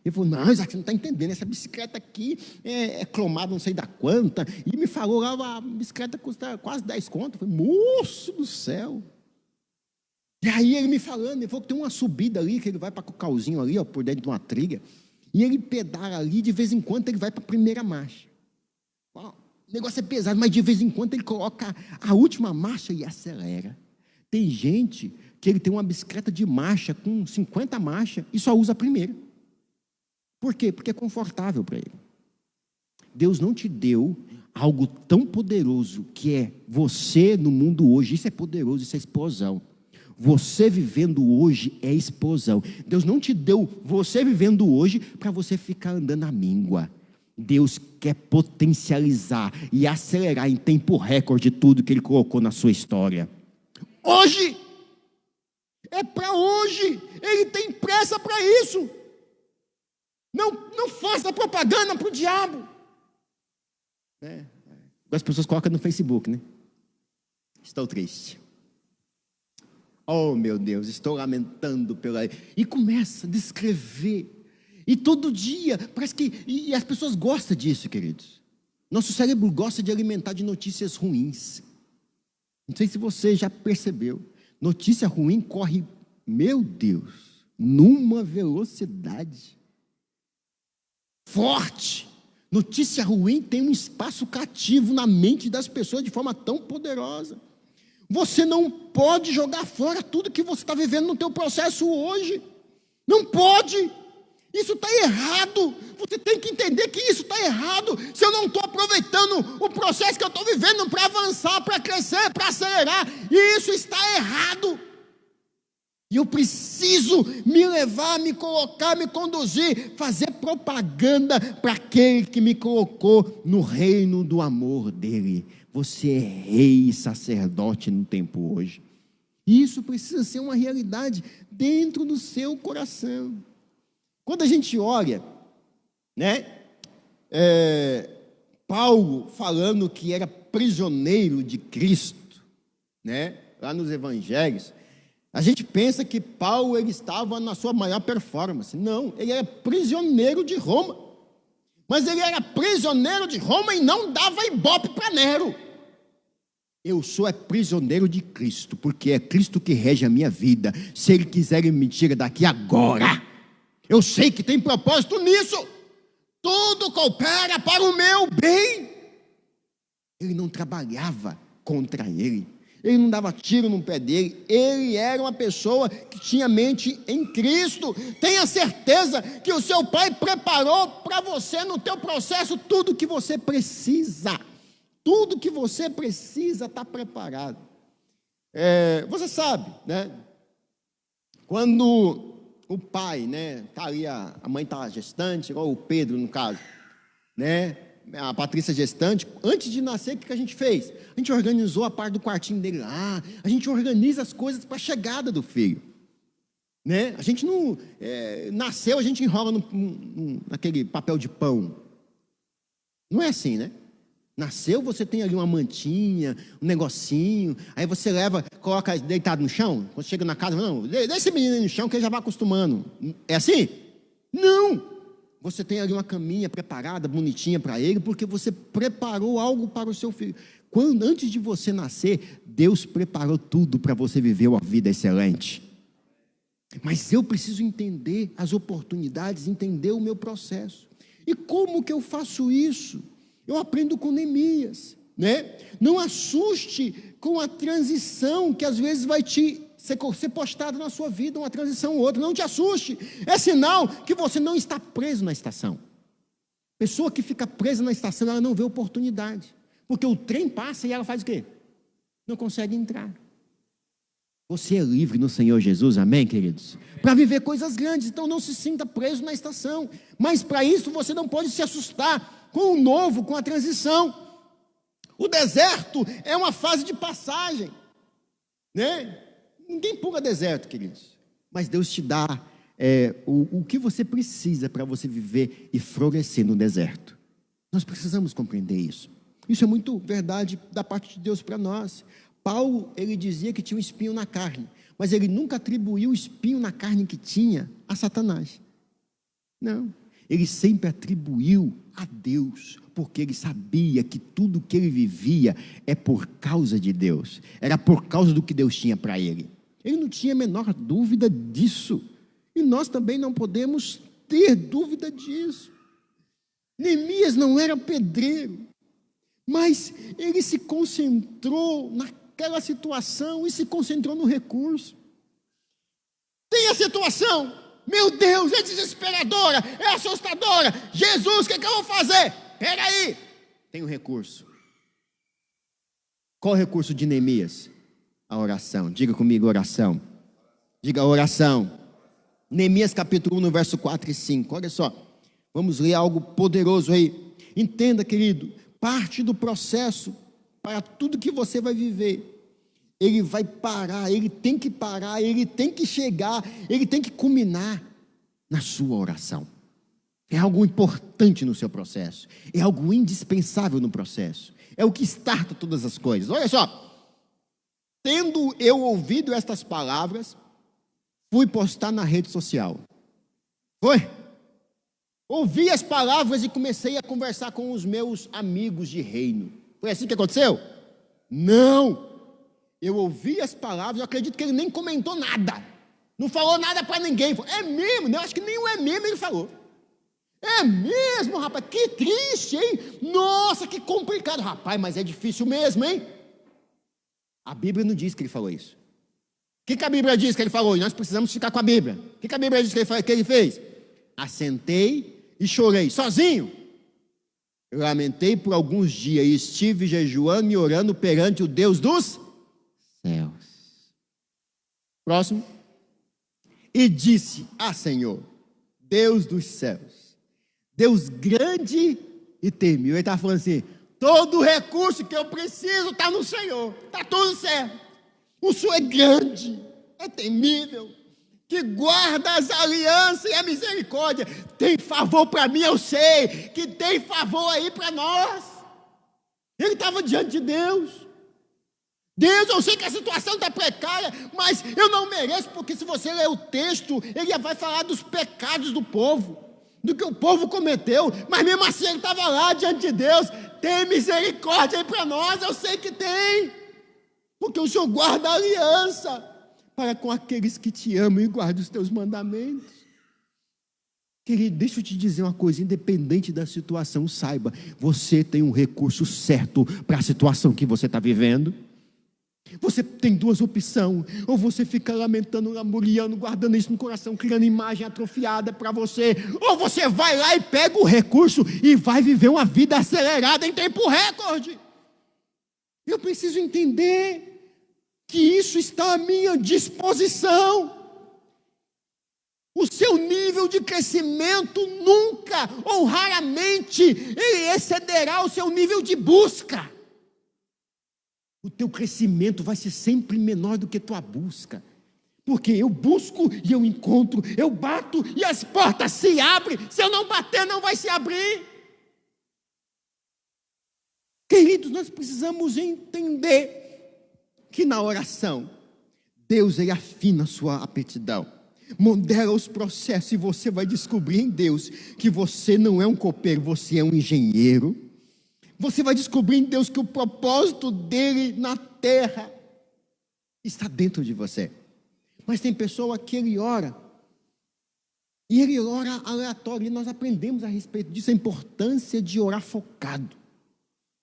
Ele falou: não, Isaac, você não está entendendo, essa bicicleta aqui é cromada não sei da quanta, e me falou lá, a bicicleta custa quase 10 conto. Eu falei: moço do céu. E aí ele me falando, ele falou que tem uma subida ali, que ele vai para o Cocalzinho ali, ó, por dentro de uma trilha, e ele pedala ali, de vez em quando ele vai para a primeira marcha. Ó, o negócio é pesado, mas de vez em quando ele coloca a última marcha e acelera. Tem gente que ele tem uma bicicleta de marcha com 50 marchas e só usa a primeira. Por quê? Porque é confortável para ele. Deus não te deu algo tão poderoso que é você no mundo hoje. Isso é poderoso, isso é explosão. Você vivendo hoje é explosão. Deus não te deu você vivendo hoje para você ficar andando à míngua. Deus quer potencializar e acelerar em tempo recorde tudo que Ele colocou na sua história. Hoje! É para hoje! Ele tem pressa para isso! Não faça propaganda para o diabo. As pessoas colocam no Facebook, né? Estou triste. Oh, meu Deus, estou lamentando pela... E começa a descrever. E todo dia, parece que... E as pessoas gostam disso, queridos. Nosso cérebro gosta de alimentar de notícias ruins. Não sei se você já percebeu. Notícia ruim corre, meu Deus, numa velocidade forte. Notícia ruim tem um espaço cativo na mente das pessoas de forma tão poderosa. Você não pode jogar fora tudo que você está vivendo no teu processo hoje. Não pode. Isso está errado. Você tem que entender que isso está errado. Se eu não estou aproveitando o processo que eu estou vivendo para avançar, para crescer, para acelerar, isso está errado. E eu preciso me levar, me colocar, me conduzir, fazer propaganda para aquele que me colocou no reino do amor dele. Você é rei e sacerdote no tempo hoje. Isso precisa ser uma realidade dentro do seu coração. Quando a gente olha, né? Paulo falando que era prisioneiro de Cristo, né? Lá nos evangelhos, a gente pensa que Paulo ele estava na sua maior performance. Não, ele era prisioneiro de Roma. Mas ele era prisioneiro de Roma e não dava ibope para Nero. Eu sou prisioneiro de Cristo, porque é Cristo que rege a minha vida. Se Ele quiser, Ele me tira daqui agora. Eu sei que tem propósito nisso. Tudo coopera para o meu bem. Ele não trabalhava contra ele. Ele não dava tiro no pé dele. Ele era uma pessoa que tinha mente em Cristo. Tenha certeza que o seu Pai preparou para você no teu processo tudo que você precisa. Tudo que você precisa está preparado. Você sabe, né? Quando o pai, né, tá ali, a mãe está gestante, igual o Pedro no caso, né? A Patrícia gestante, antes de nascer, o que a gente fez? A gente organizou a parte do quartinho dele lá, a gente organiza as coisas para a chegada do filho, né? A gente não, nasceu, a gente enrola naquele papel de pão, não é assim, né? Nasceu, você tem ali uma mantinha, um negocinho, aí você leva, coloca deitado no chão, quando chega na casa, não, deixa esse menino no chão que ele já vai acostumando. É assim? Não! Você tem ali uma caminha preparada, bonitinha para ele, porque você preparou algo para o seu filho. Antes de você nascer, Deus preparou tudo para você viver uma vida excelente. Mas eu preciso entender as oportunidades, entender o meu processo. E como que eu faço isso? Eu aprendo com Neemias, né? Não assuste com a transição que às vezes vai ser postada na sua vida, uma transição ou outra. Não te assuste, é sinal que você não está preso na estação. Pessoa que fica presa na estação, ela não vê oportunidade, porque o trem passa e ela faz o quê? Não consegue entrar. Você é livre no Senhor Jesus, amém, queridos? Para viver coisas grandes, então não se sinta preso na estação. Mas para isso você não pode se assustar com o novo, com a transição. O deserto é uma fase de passagem, né? Ninguém pula deserto, queridos. Mas Deus te dá o que você precisa para você viver e florescer no deserto. Nós precisamos compreender isso. Isso é muito verdade da parte de Deus para nós. Paulo, ele dizia que tinha um espinho na carne, mas ele nunca atribuiu o espinho na carne que tinha a Satanás. Não. Ele sempre atribuiu a Deus, porque ele sabia que tudo que ele vivia é por causa de Deus, era por causa do que Deus tinha para ele. Ele não tinha a menor dúvida disso, e nós também não podemos ter dúvida disso. Neemias não era pedreiro, mas ele se concentrou naquela situação e se concentrou no recurso. Tem a situação, meu Deus, é desesperadora, é assustadora. Jesus, o que eu vou fazer? Espera aí, tem um recurso. Qual o recurso de Neemias? A oração. Diga comigo, oração. Diga oração. Neemias capítulo 1, no verso 4 e 5. Olha só, vamos ler algo poderoso aí. Entenda, querido, parte do processo para tudo que você vai viver. Ele vai parar, ele tem que parar, ele tem que chegar, ele tem que culminar na sua oração. É algo importante no seu processo, é algo indispensável no processo, é o que starta todas as coisas. Olha só, tendo eu ouvido estas palavras, fui postar na rede social. Foi? Ouvi as palavras e comecei a conversar com os meus amigos de reino. Foi assim que aconteceu? Não! Eu ouvi as palavras, eu acredito que ele nem comentou nada. Não falou nada para ninguém. É mesmo? Eu acho que nem o é mesmo ele falou. É mesmo, rapaz? Que triste, hein? Nossa, que complicado. Rapaz, mas é difícil mesmo, hein? A Bíblia não diz que ele falou isso. O que a Bíblia diz que ele falou? E nós precisamos ficar com a Bíblia. O que a Bíblia diz que ele fez? Assentei e chorei, sozinho. Eu lamentei por alguns dias e estive jejuando e orando perante o Deus dos céus. Próximo. E disse: Senhor, Deus dos céus, Deus grande e temível. Ele está falando assim: todo recurso que eu preciso está no Senhor, está tudo certo. O Senhor é grande, é temível, que guarda as alianças e a misericórdia, tem favor para mim, eu sei, que tem favor aí para nós. Ele estava diante de Deus. Deus, eu sei que a situação está precária, mas eu não mereço, porque se você ler o texto, ele vai falar dos pecados do povo, do que o povo cometeu, mas mesmo assim ele estava lá diante de Deus. Tem misericórdia aí para nós, eu sei que tem, porque o Senhor guarda a aliança para com aqueles que te amam e guardam os teus mandamentos. Querido, deixa eu te dizer uma coisa, independente da situação, saiba, você tem um recurso certo para a situação que você está vivendo. Você tem duas opções: ou você fica lamentando, lamuriando, guardando isso no coração, criando imagem atrofiada para você, ou você vai lá e pega o recurso e vai viver uma vida acelerada em tempo recorde. Eu preciso entender que isso está à minha disposição. O seu nível de crescimento nunca ou raramente ele excederá o seu nível de busca. O teu crescimento vai ser sempre menor do que tua busca, porque eu busco e eu encontro, eu bato e as portas se abrem. Se eu não bater, não vai se abrir. Queridos, nós precisamos entender que na oração Deus ele afina a sua aptidão, modela os processos, e você vai descobrir em Deus que você não é um copeiro, você é um engenheiro. Você vai descobrir em Deus que o propósito dele na terra está dentro de você. Mas tem pessoa que ele ora, e ele ora aleatório, e nós aprendemos a respeito disso, a importância de orar focado,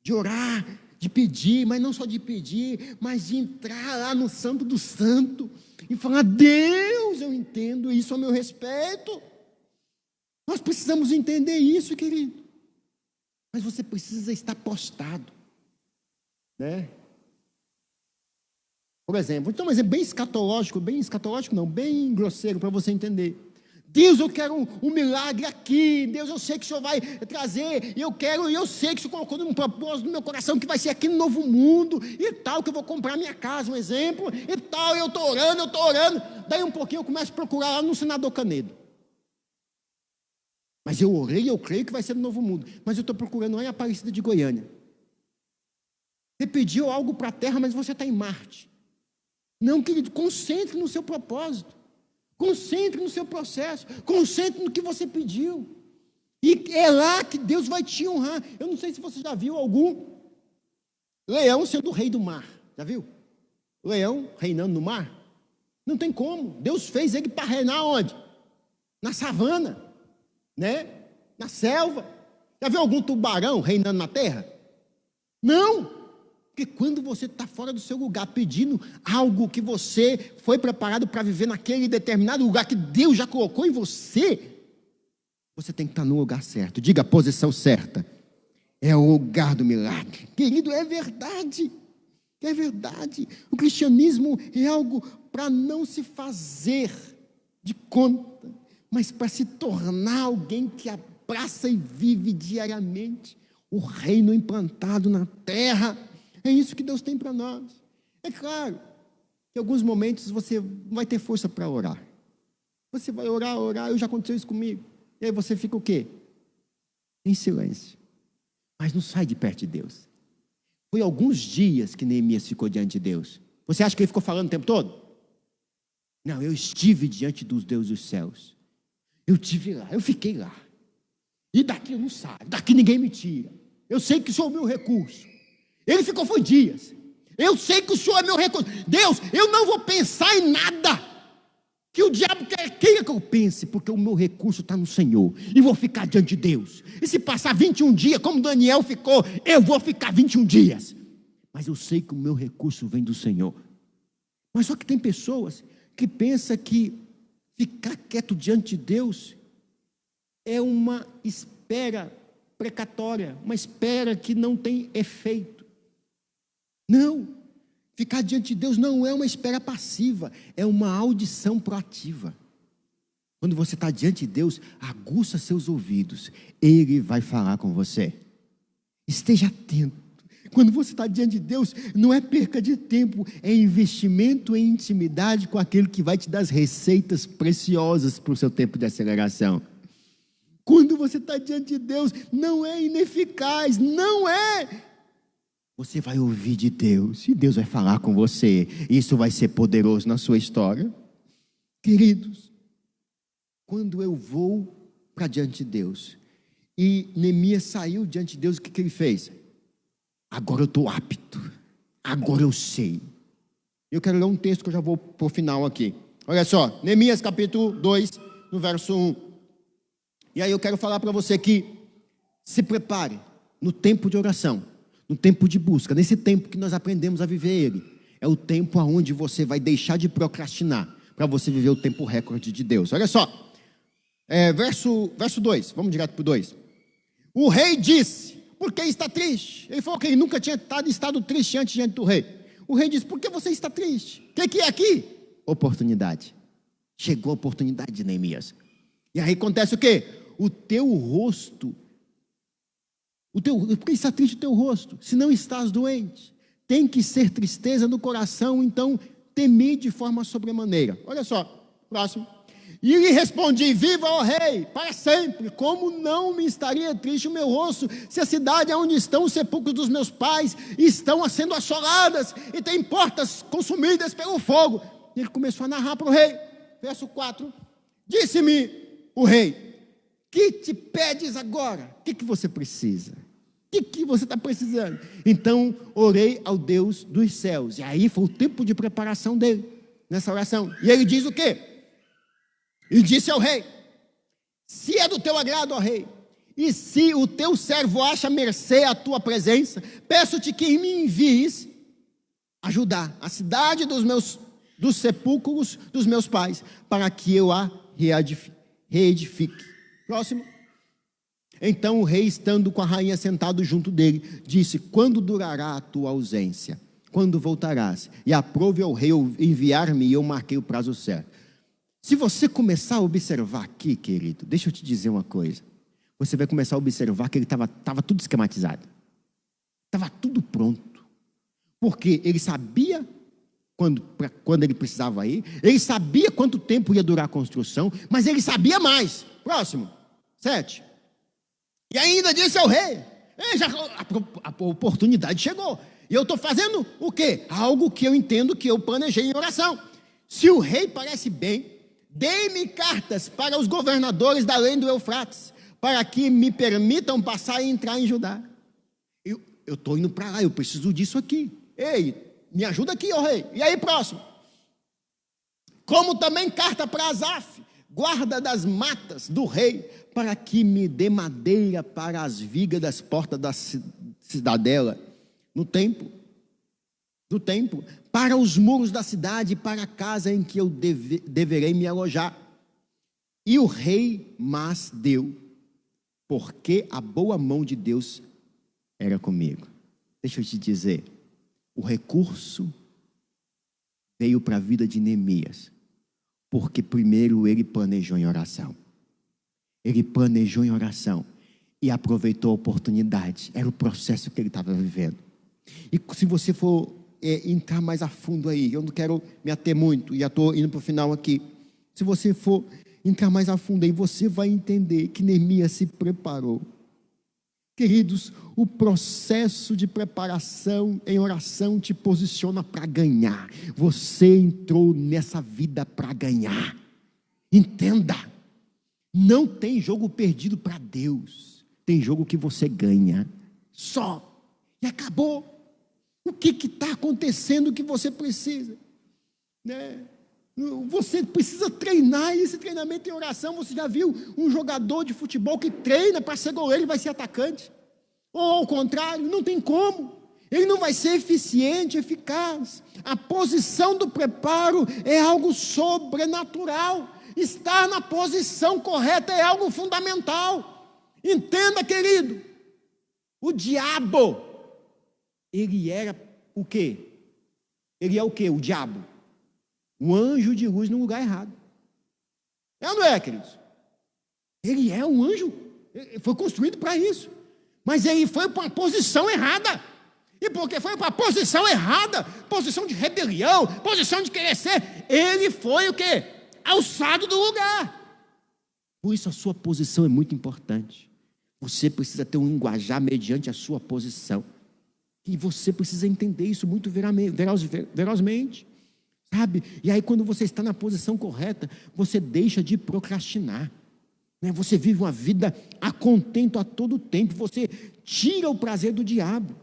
de orar, de pedir, mas não só de pedir, mas de entrar lá no Santo do Santo, e falar: Deus, eu entendo isso a meu respeito. Nós precisamos entender isso, querido. Mas você precisa estar postado, né? Por exemplo, então um exemplo bem escatológico não, bem grosseiro para você entender. Deus, eu quero um milagre aqui. Deus, eu sei que o Senhor vai trazer, e eu sei que o Senhor colocou um propósito no meu coração, que vai ser aqui no Novo Mundo, e tal, que eu vou comprar minha casa, um exemplo, e tal, eu estou orando, daí um pouquinho eu começo a procurar lá no Senador Canedo. Mas eu orei, eu creio que vai ser no Novo Mundo, mas eu estou procurando lá em Aparecida de Goiânia. Você pediu algo para a terra, mas você está em Marte. Não, querido, concentre no seu propósito, concentre no seu processo, concentre no que você pediu, e é lá que Deus vai te honrar. Eu não sei se você já viu algum leão sendo o rei do mar, já viu? Leão reinando no mar? Não tem como. Deus fez ele para reinar onde? Na savana, né? Na selva. Já viu algum tubarão reinando na terra? Não. Porque quando você está fora do seu lugar, pedindo algo que você foi preparado para viver naquele determinado lugar que Deus já colocou em você, você tem que estar no lugar certo. Diga: a posição certa é o lugar do milagre. Querido, é verdade. É verdade. O cristianismo é algo para não se fazer de conta, mas para se tornar alguém que abraça e vive diariamente o reino implantado na terra. É isso que Deus tem para nós. É claro que em alguns momentos você vai ter força para orar. Você vai orar, já aconteceu isso comigo. E aí você fica o quê? Em silêncio. Mas não sai de perto de Deus. Foi alguns dias que Neemias ficou diante de Deus. Você acha que ele ficou falando o tempo todo? Não, eu estive diante dos deuses dos céus. Eu estive lá, eu fiquei lá. E daqui eu não saio, daqui ninguém me tira. Eu sei que o Senhor é o meu recurso. Ele ficou foi dias. Eu sei que o Senhor é meu recurso. Deus, eu não vou pensar em nada que o diabo queira que eu pense, porque o meu recurso está no Senhor. E vou ficar diante de Deus. E se passar 21 dias, como Daniel ficou, eu vou ficar 21 dias. Mas eu sei que o meu recurso vem do Senhor. Mas só que tem pessoas que pensam que ficar quieto diante de Deus é uma espera precatória, uma espera que não tem efeito. Não, ficar diante de Deus não é uma espera passiva, é uma audição proativa. Quando você está diante de Deus, aguça seus ouvidos, Ele vai falar com você. Esteja atento, Quando você está diante de Deus, não é perca de tempo, é investimento em intimidade com aquele que vai te dar as receitas preciosas para o seu tempo de aceleração. Quando você está diante de Deus, não é ineficaz, não é. Você vai ouvir de Deus, e Deus vai falar com você. Isso vai ser poderoso na sua história. Queridos, quando eu vou para diante de Deus, e Neemias saiu diante de Deus, o que ele fez? Agora eu estou apto, agora eu sei. Eu quero ler um texto que eu já vou para o final aqui. Olha só, Neemias capítulo 2, no verso 1. E aí eu quero falar para você que se prepare no tempo de oração, no tempo de busca, nesse tempo que nós aprendemos a viver ele. É o tempo onde você vai deixar de procrastinar, para você viver o tempo recorde de Deus. Olha só, verso 2, vamos direto para o 2. O rei disse, por que está triste? Ele falou que ele nunca tinha estado triste antes diante do rei. O rei disse, por que você está triste? O que é aqui? Oportunidade. Chegou a oportunidade de Neemias. E aí acontece o quê? O teu rosto, por que está triste o teu rosto? Se não estás doente, tem que ser tristeza no coração, então temi de forma sobremaneira. Olha só, próximo. E lhe respondi, viva ó rei, para sempre. Como não me estaria triste o meu rosto, se a cidade onde estão os sepulcros dos meus pais estão sendo assoladas, e tem portas consumidas pelo fogo. E ele começou a narrar para o rei, verso 4, disse-me o rei, que te pedes agora? O que você precisa? O que você está precisando? Então orei ao Deus dos céus, e aí foi o tempo de preparação dele, nessa oração. E ele diz o quê? E disse ao rei, se é do teu agrado, ó rei, e se o teu servo acha mercê à tua presença, peço-te que me envies ajudar a cidade dos sepulcros dos meus pais, para que eu a reedifique. Próximo. Então o rei, estando com a rainha sentado junto dele, disse, quando durará a tua ausência? Quando voltarás? E aprove ao rei enviar-me, e eu marquei o prazo certo. Se você começar a observar aqui, querido, deixa eu te dizer uma coisa. Você vai começar a observar que ele estava tudo esquematizado. Estava tudo pronto. Porque ele sabia quando ele precisava ir, ele sabia quanto tempo ia durar a construção, mas ele sabia mais. Próximo, 7. E ainda disse ao rei, a oportunidade chegou. E eu estou fazendo o quê? Algo que eu entendo que eu planejei em oração. Se o rei parece bem, dei-me cartas para os governadores da além do Eufrates, para que me permitam passar e entrar em Judá. Eu estou indo para lá, eu preciso disso aqui. Ei, me ajuda aqui, ó rei. E aí, próximo. Como também carta para Asaf, guarda das matas do rei, para que me dê madeira para as vigas das portas da cidadela, no templo, para os muros da cidade, para a casa em que eu deverei me alojar. E o rei mas deu, porque a boa mão de Deus era comigo. Deixa eu te dizer, o recurso veio para a vida de Neemias, porque primeiro ele planejou em oração. Ele planejou em oração e aproveitou a oportunidade. Era o processo que ele estava vivendo. E se você for entrar mais a fundo aí, eu não quero me ater muito, já estou indo para o final aqui. Se você for entrar mais a fundo aí, você vai entender que Neemias se preparou. Queridos, o processo de preparação em oração te posiciona para ganhar. Você entrou nessa vida para ganhar. Entenda, não tem jogo perdido para Deus. Tem jogo que você ganha. Só. E acabou. O que está acontecendo que você precisa? Você precisa treinar, e esse treinamento em oração. Você já viu um jogador de futebol que treina para ser goleiro e vai ser atacante? Ou ao contrário, não tem como. Ele não vai ser eficiente, eficaz. A posição do preparo é algo sobrenatural. Estar na posição correta é algo fundamental. Entenda, querido, o diabo, ele era o quê? Ele é o quê? O diabo. Um anjo de luz no lugar errado. É ou não é, queridos? Ele é um anjo, foi construído para isso. Mas ele foi para uma posição errada. E porque foi para a posição errada, posição de rebelião, posição de querer ser, ele foi o quê? Alçado do lugar. Por isso a sua posição é muito importante. Você precisa ter um linguajar mediante a sua posição. E você precisa entender isso muito verosmente. Sabe? E aí quando você está na posição correta, você deixa de procrastinar. Né? Você vive uma vida a contento a todo tempo. Você tira o prazer do diabo.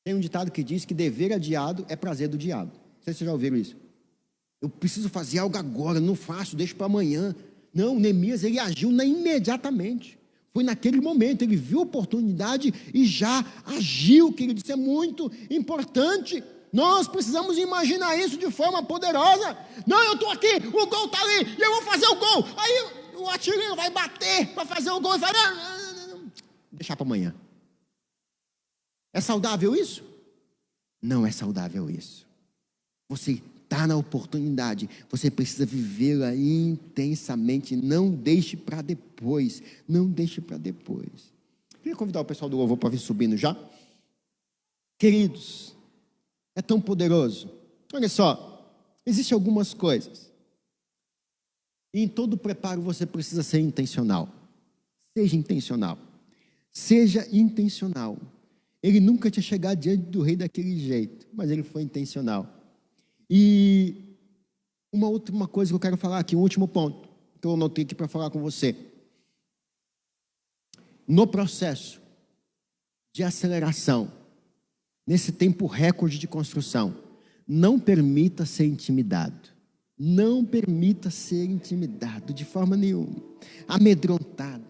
Tem um ditado que diz que dever adiado é prazer do diabo. Não sei se vocês já ouviram isso. Eu preciso fazer algo agora, não faço, deixo para amanhã. Não, Neemias, ele agiu imediatamente. Foi naquele momento, ele viu a oportunidade e já agiu, querido. Isso é muito importante. Nós precisamos imaginar isso de forma poderosa. Não, eu estou aqui, o gol está ali, e eu vou fazer o gol. Aí o artilheiro vai bater para fazer o gol e vai, não. Deixar para amanhã. É saudável isso? Não é saudável isso. Você está na oportunidade, você precisa vivê-la intensamente, não deixe para depois, não deixe para depois. Queria convidar o pessoal do louvor para vir subindo já. Queridos, é tão poderoso. Olha só, existem algumas coisas. E em todo preparo você precisa ser intencional. Seja intencional. Seja intencional. Ele nunca tinha chegado diante do rei daquele jeito, mas ele foi intencional. E uma última coisa que eu quero falar aqui, um último ponto, que eu anotei aqui para falar com você. No processo de aceleração, nesse tempo recorde de construção, não permita ser intimidado. Não permita ser intimidado de forma nenhuma. Amedrontado.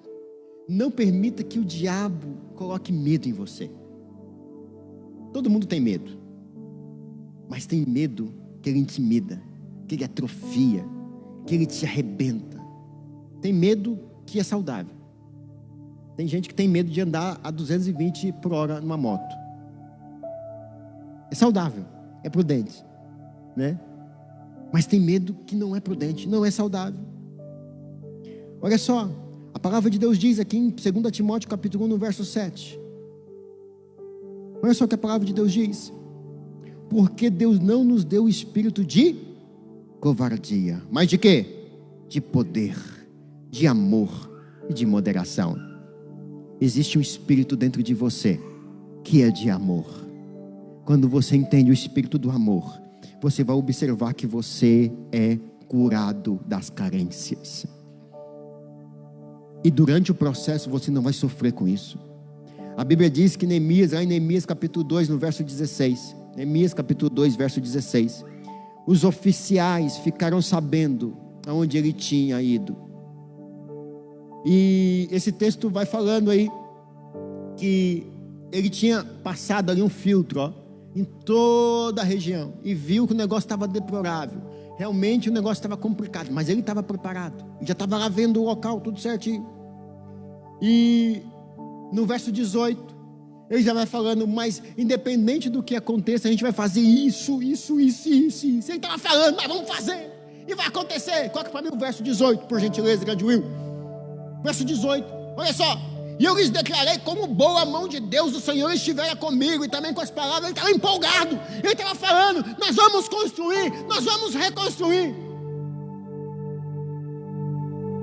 Não permita que o diabo coloque medo em você. Todo mundo tem medo. Mas tem medo que ele intimida, que ele atrofia, que ele te arrebenta. Tem medo que é saudável. Tem gente que tem medo de andar a 220 por hora numa moto. É saudável, é prudente, né? Mas tem medo que não é prudente, não é saudável. Olha só, a palavra de Deus diz aqui em 2 Timóteo capítulo 1, no verso 7. Olha só o que a palavra de Deus diz. Porque Deus não nos deu o espírito de covardia, mas de quê? De poder, de amor e de moderação. Existe um espírito dentro de você que é de amor. Quando você entende o espírito do amor, você vai observar que você é curado das carências. E durante o processo você não vai sofrer com isso. A Bíblia diz que Neemias, lá em Neemias capítulo 2, no verso 16, Neemias capítulo 2, verso 16, os oficiais ficaram sabendo aonde ele tinha ido. E esse texto vai falando aí que ele tinha passado ali um filtro, ó, em toda a região, e viu que o negócio estava deplorável. Realmente o negócio estava complicado, mas ele estava preparado, já estava lá vendo o local, tudo certinho. E no verso 18, ele já vai falando, mas independente do que aconteça, a gente vai fazer isso. Ele estava falando, mas vamos fazer, e vai acontecer. Coloca para mim o verso 18, por gentileza, grande Will. Verso 18, olha só. E eu lhes declarei como boa mão de Deus, o Senhor estivera comigo, e também com as palavras, ele estava empolgado, ele estava falando, nós vamos construir, nós vamos reconstruir.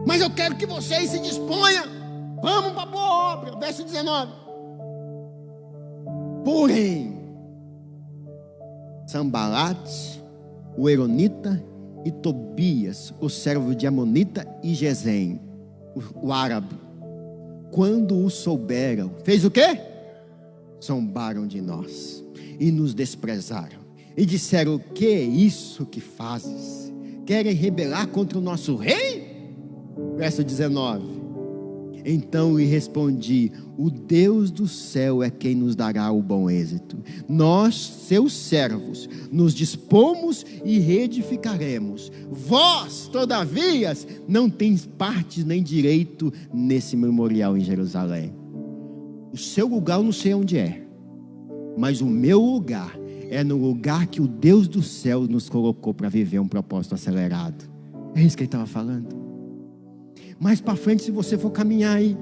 Mas eu quero que vocês se disponham, vamos para a boa obra. Verso 19. Porém, Sambalate, o Eronita, e Tobias, o servo de Amonita, e Gesem, o árabe, quando o souberam, fez o quê? Zombaram de nós e nos desprezaram e disseram: o que é isso que fazes? Querem rebelar contra o nosso rei? Verso 19. Então lhe respondi: o Deus do céu é quem nos dará o bom êxito. Nós, seus servos, nos dispomos e reedificaremos. Vós, todavia, não tens parte nem direito nesse memorial em Jerusalém. O seu lugar eu não sei onde é, mas o meu lugar é no lugar que o Deus do céu nos colocou para viver um propósito acelerado. É isso que ele estava falando. Mais para frente, se você for caminhar aí,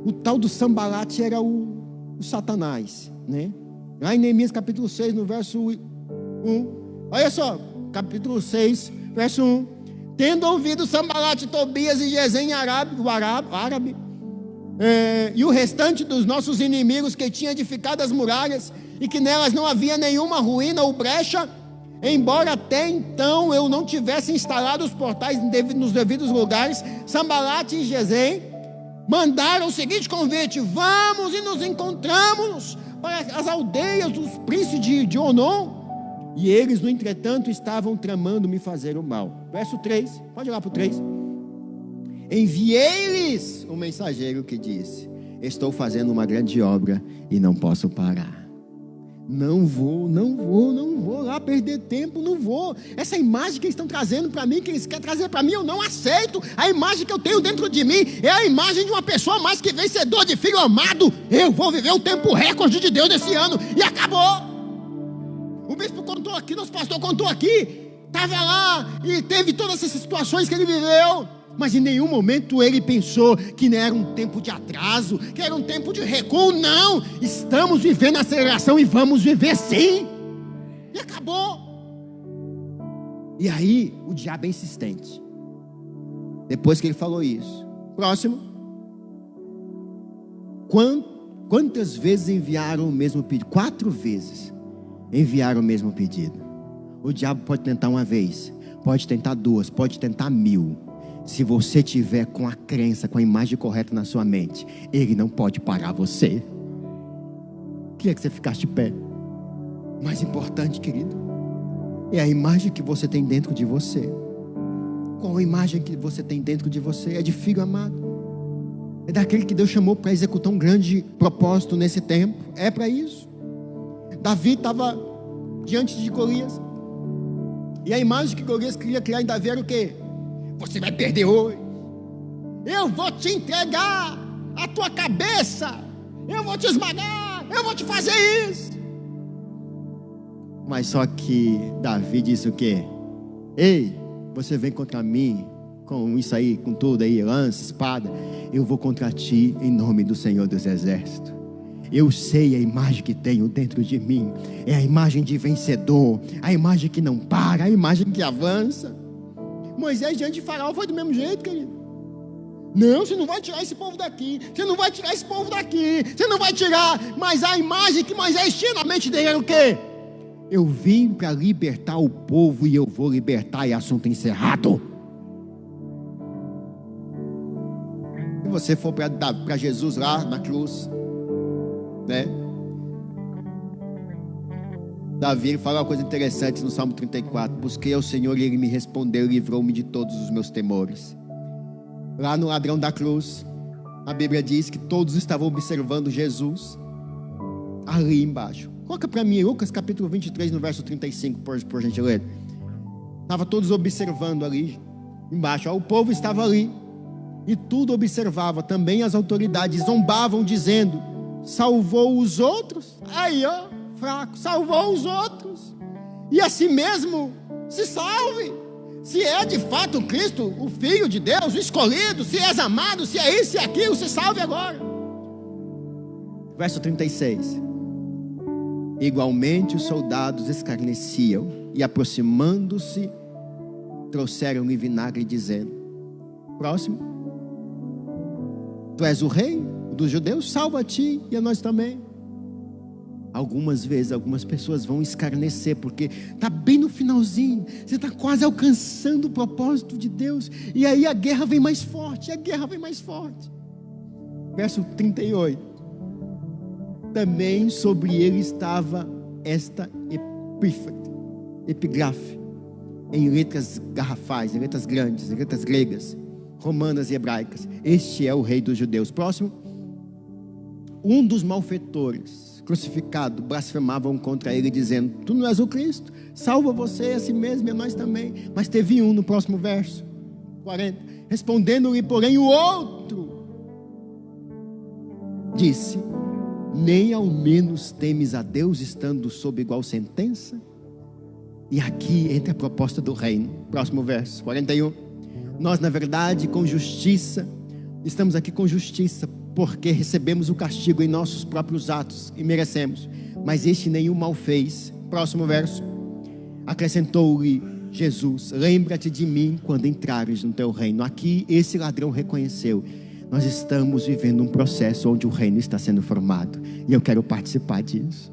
o tal do Sambalate era o Satanás, né? Lá em Neemias capítulo 6, no verso 1. Olha só, capítulo 6, verso 1. Tendo ouvido Sambalate, Tobias e Gesem o árabe, e o restante dos nossos inimigos que tinha edificado as muralhas, e que nelas não havia nenhuma ruína ou brecha, embora até então eu não tivesse instalado os portais nos devidos lugares, Sambalate e Gesem mandaram o seguinte convite: vamos e nos encontramos para as aldeias dos príncipes de Onom. E eles, no entretanto, estavam tramando me fazer o mal. Verso 3, pode ir lá para o 3. Enviei-lhes um mensageiro que disse: estou fazendo uma grande obra e não posso parar. Não vou lá perder tempo, não vou. Essa imagem que eles estão trazendo para mim, que eles querem trazer para mim, eu não aceito. A imagem que eu tenho dentro de mim é a imagem de uma pessoa mais que vencedor, de filho amado. Eu vou viver o tempo recorde de Deus nesse ano, e acabou. O bispo contou aqui, nosso pastor contou aqui, estava lá e teve todas essas situações que ele viveu, mas em nenhum momento ele pensou que não era um tempo de atraso, que era um tempo de recuo. Não, estamos vivendo a aceleração e vamos viver sim, e acabou. E aí o diabo é insistente. Depois que ele falou isso, próximo, quantas vezes enviaram o mesmo pedido? 4 vezes enviaram o mesmo pedido. O diabo pode tentar uma vez, pode tentar 2, pode tentar 1000. Se você tiver com a crença, com a imagem correta na sua mente, ele não pode parar você. Queria que você ficasse de pé. Mais importante, querido, é a imagem que você tem dentro de você. Qual a imagem que você tem dentro de você? É de filho amado. É daquele que Deus chamou para executar um grande propósito nesse tempo. É para isso. Davi estava diante de Golias, e a imagem que Golias queria criar em Davi era o quê? Você vai perder hoje, eu vou te entregar a tua cabeça, eu vou te esmagar, eu vou te fazer isso. Mas só que Davi disse o quê? Ei, você vem contra mim com isso aí, com tudo aí, lança, espada, eu vou contra ti em nome do Senhor dos Exércitos. Eu sei a imagem que tenho dentro de mim, é a imagem de vencedor, a imagem que não para, a imagem que avança. Moisés diante de Faraó foi do mesmo jeito, querido. Não, você não vai tirar esse povo daqui, você não vai tirar esse povo daqui, você não vai tirar. Mas a imagem que Moisés tinha na mente dele era o quê? Eu vim para libertar o povo e eu vou libertar, e assunto encerrado. Se você for para Jesus lá na cruz, né? Davi fala uma coisa interessante no Salmo 34: busquei ao Senhor e Ele me respondeu e livrou-me de todos os meus temores. Lá no ladrão da cruz, a Bíblia diz que todos estavam observando Jesus ali embaixo. Coloca para mim Lucas capítulo 23 no verso 35, por gentileza. Estavam todos observando ali embaixo, o povo estava ali e tudo observava. Também as autoridades zombavam dizendo: salvou os outros, aí ó, fraco, salvou os outros, e a si mesmo se salve. Se é de fato Cristo, o Filho de Deus, o escolhido, se és amado, se é isso e aquilo, se salve agora. Verso 36. Igualmente os soldados escarneciam, e aproximando-se, trouxeram-lhe vinagre, dizendo: próximo, tu és o rei dos judeus, salva a ti e a nós também. Algumas vezes, algumas pessoas vão escarnecer, porque está bem no finalzinho, você está quase alcançando o propósito de Deus, e aí a guerra vem mais forte, Verso 38. Também sobre ele estava esta epígrafe, em letras garrafais, em letras grandes, em letras gregas, romanas e hebraicas: este é o rei dos judeus. Próximo. Um dos malfeitores crucificado blasfemavam contra ele, dizendo: tu não és o Cristo, salva você, a si mesmo e a nós também. Mas teve um no próximo verso 40, respondendo-lhe porém o outro, disse: nem ao menos temes a Deus, estando sob igual sentença? E aqui entra a proposta do reino. Próximo verso 41. Nós, na verdade, com justiça, estamos aqui com justiça, porque recebemos o castigo em nossos próprios atos e merecemos. mas este nenhum mal fez. Próximo verso. Acrescentou-lhe Jesus: lembra-te de mim quando entrares no teu reino. Aqui esse ladrão reconheceu: nós estamos vivendo um processo onde o reino está sendo formado, e eu quero participar disso.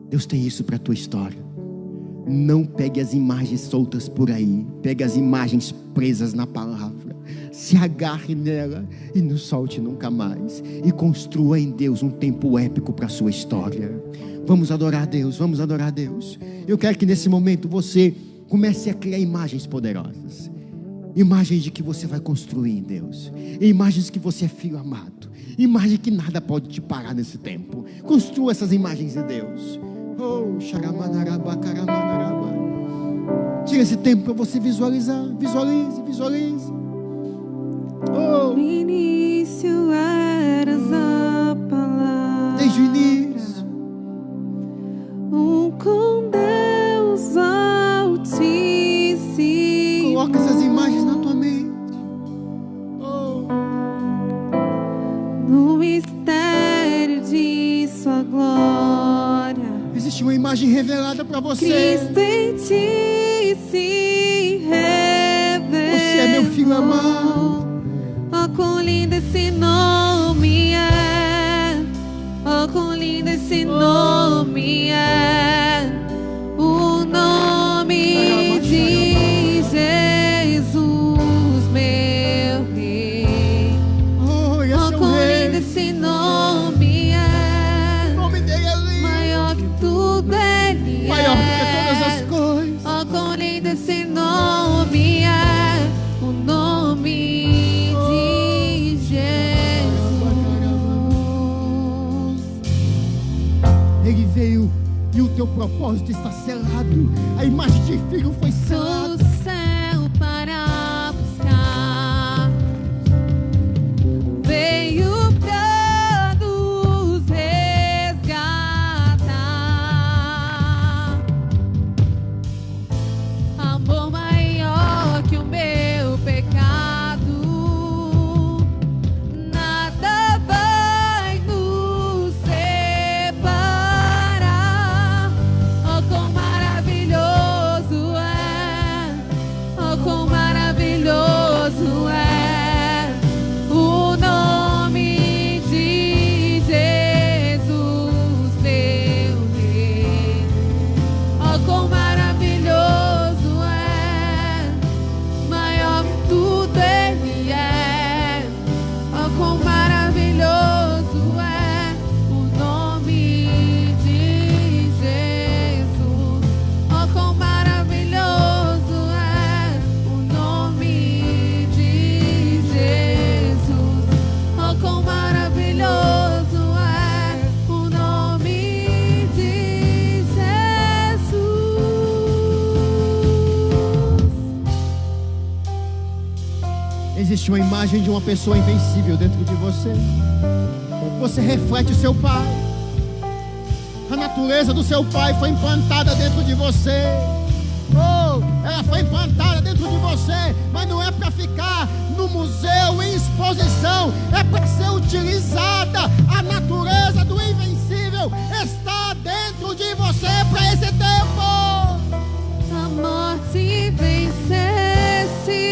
Deus tem isso para a tua história. Não pegue as imagens soltas por aí, pegue as imagens presas na palavra, se agarre nela e não solte nunca mais, e construa em Deus um tempo épico para a sua história. Vamos adorar a Deus, vamos adorar a Deus. Eu quero que nesse momento você comece a criar imagens poderosas, imagens de que você vai construir em Deus, imagens que você é filho amado, imagem que nada pode te parar nesse tempo. Construa essas imagens em Deus. Oh, xaramanaraba, caramanaraba. Tira esse tempo para você visualizar. Visualize. Oh, no início eras a palavra, desde o início. Com Deus Altíssimo. Coloca essas imagens na tua mente. Oh, no mistério de sua glória, existe uma imagem revelada para você. Cristo em ti se revelou. Você é meu filho amado. Oh, quão lindo esse nome é. Oh, quão lindo esse nome é. O nome de Jesus, meu Rei. Oh, esse Oh, é o quão Rei. lindo esse nome é. O nome dele é lindo. Maior que tudo ele Maior do que é. todas as coisas. Oh, quão lindo esse nome é. O nome de Jesus. Ele veio e o teu propósito está selado. A imagem de filho foi selada. Do céu para buscar, veio pra nos resgatar. Amor maior que o meu pecado, nada vai nos separar. Oh, quão maravilhoso é. Oh, quão maravilhoso é o nome de Jesus, meu Rei. Oh, quão maravilhoso é. Maior que tudo ele é. Oh, quão maravilhoso é o nome de Jesus. Oh, quão maravilhoso é o nome de Jesus. Oh, quão maravilhoso é o nome de Jesus. Existe uma imagem de uma pessoa invencível dentro de você. Você reflete o seu pai. A natureza do seu pai foi implantada dentro de você. Oh, ela foi implantada dentro de você, mas não é para ficar no museu em exposição, é para ser utilizada. A natureza do invencível está dentro de você para esse tempo. A morte vencesse,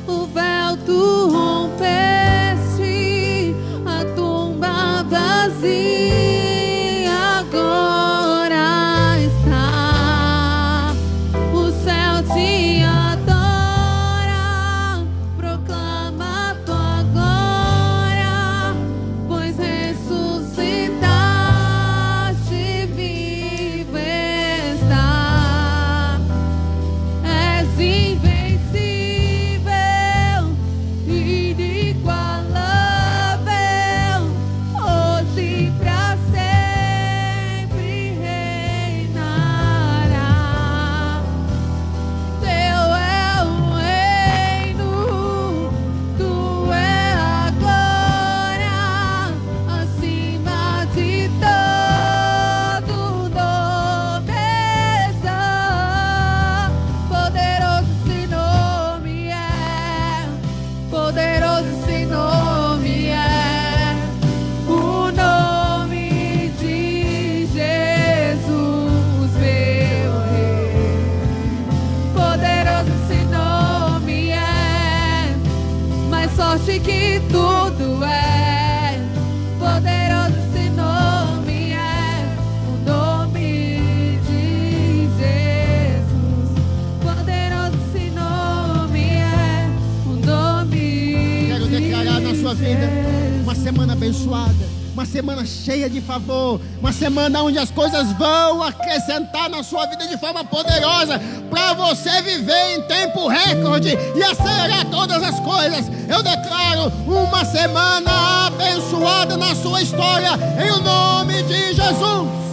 o véu tu rompeste, a tumba vazia agora está. O céu te adora, proclama tua glória, pois ressuscitaste, vivo está. És invencível, inigualável, hoje pra sempre reinará. Teu abençoada, uma semana cheia de favor, uma semana onde as coisas vão acrescentar na sua vida de forma poderosa, para você viver em tempo recorde e acelerar todas as coisas. Eu declaro uma semana abençoada na sua história, em o nome de Jesus.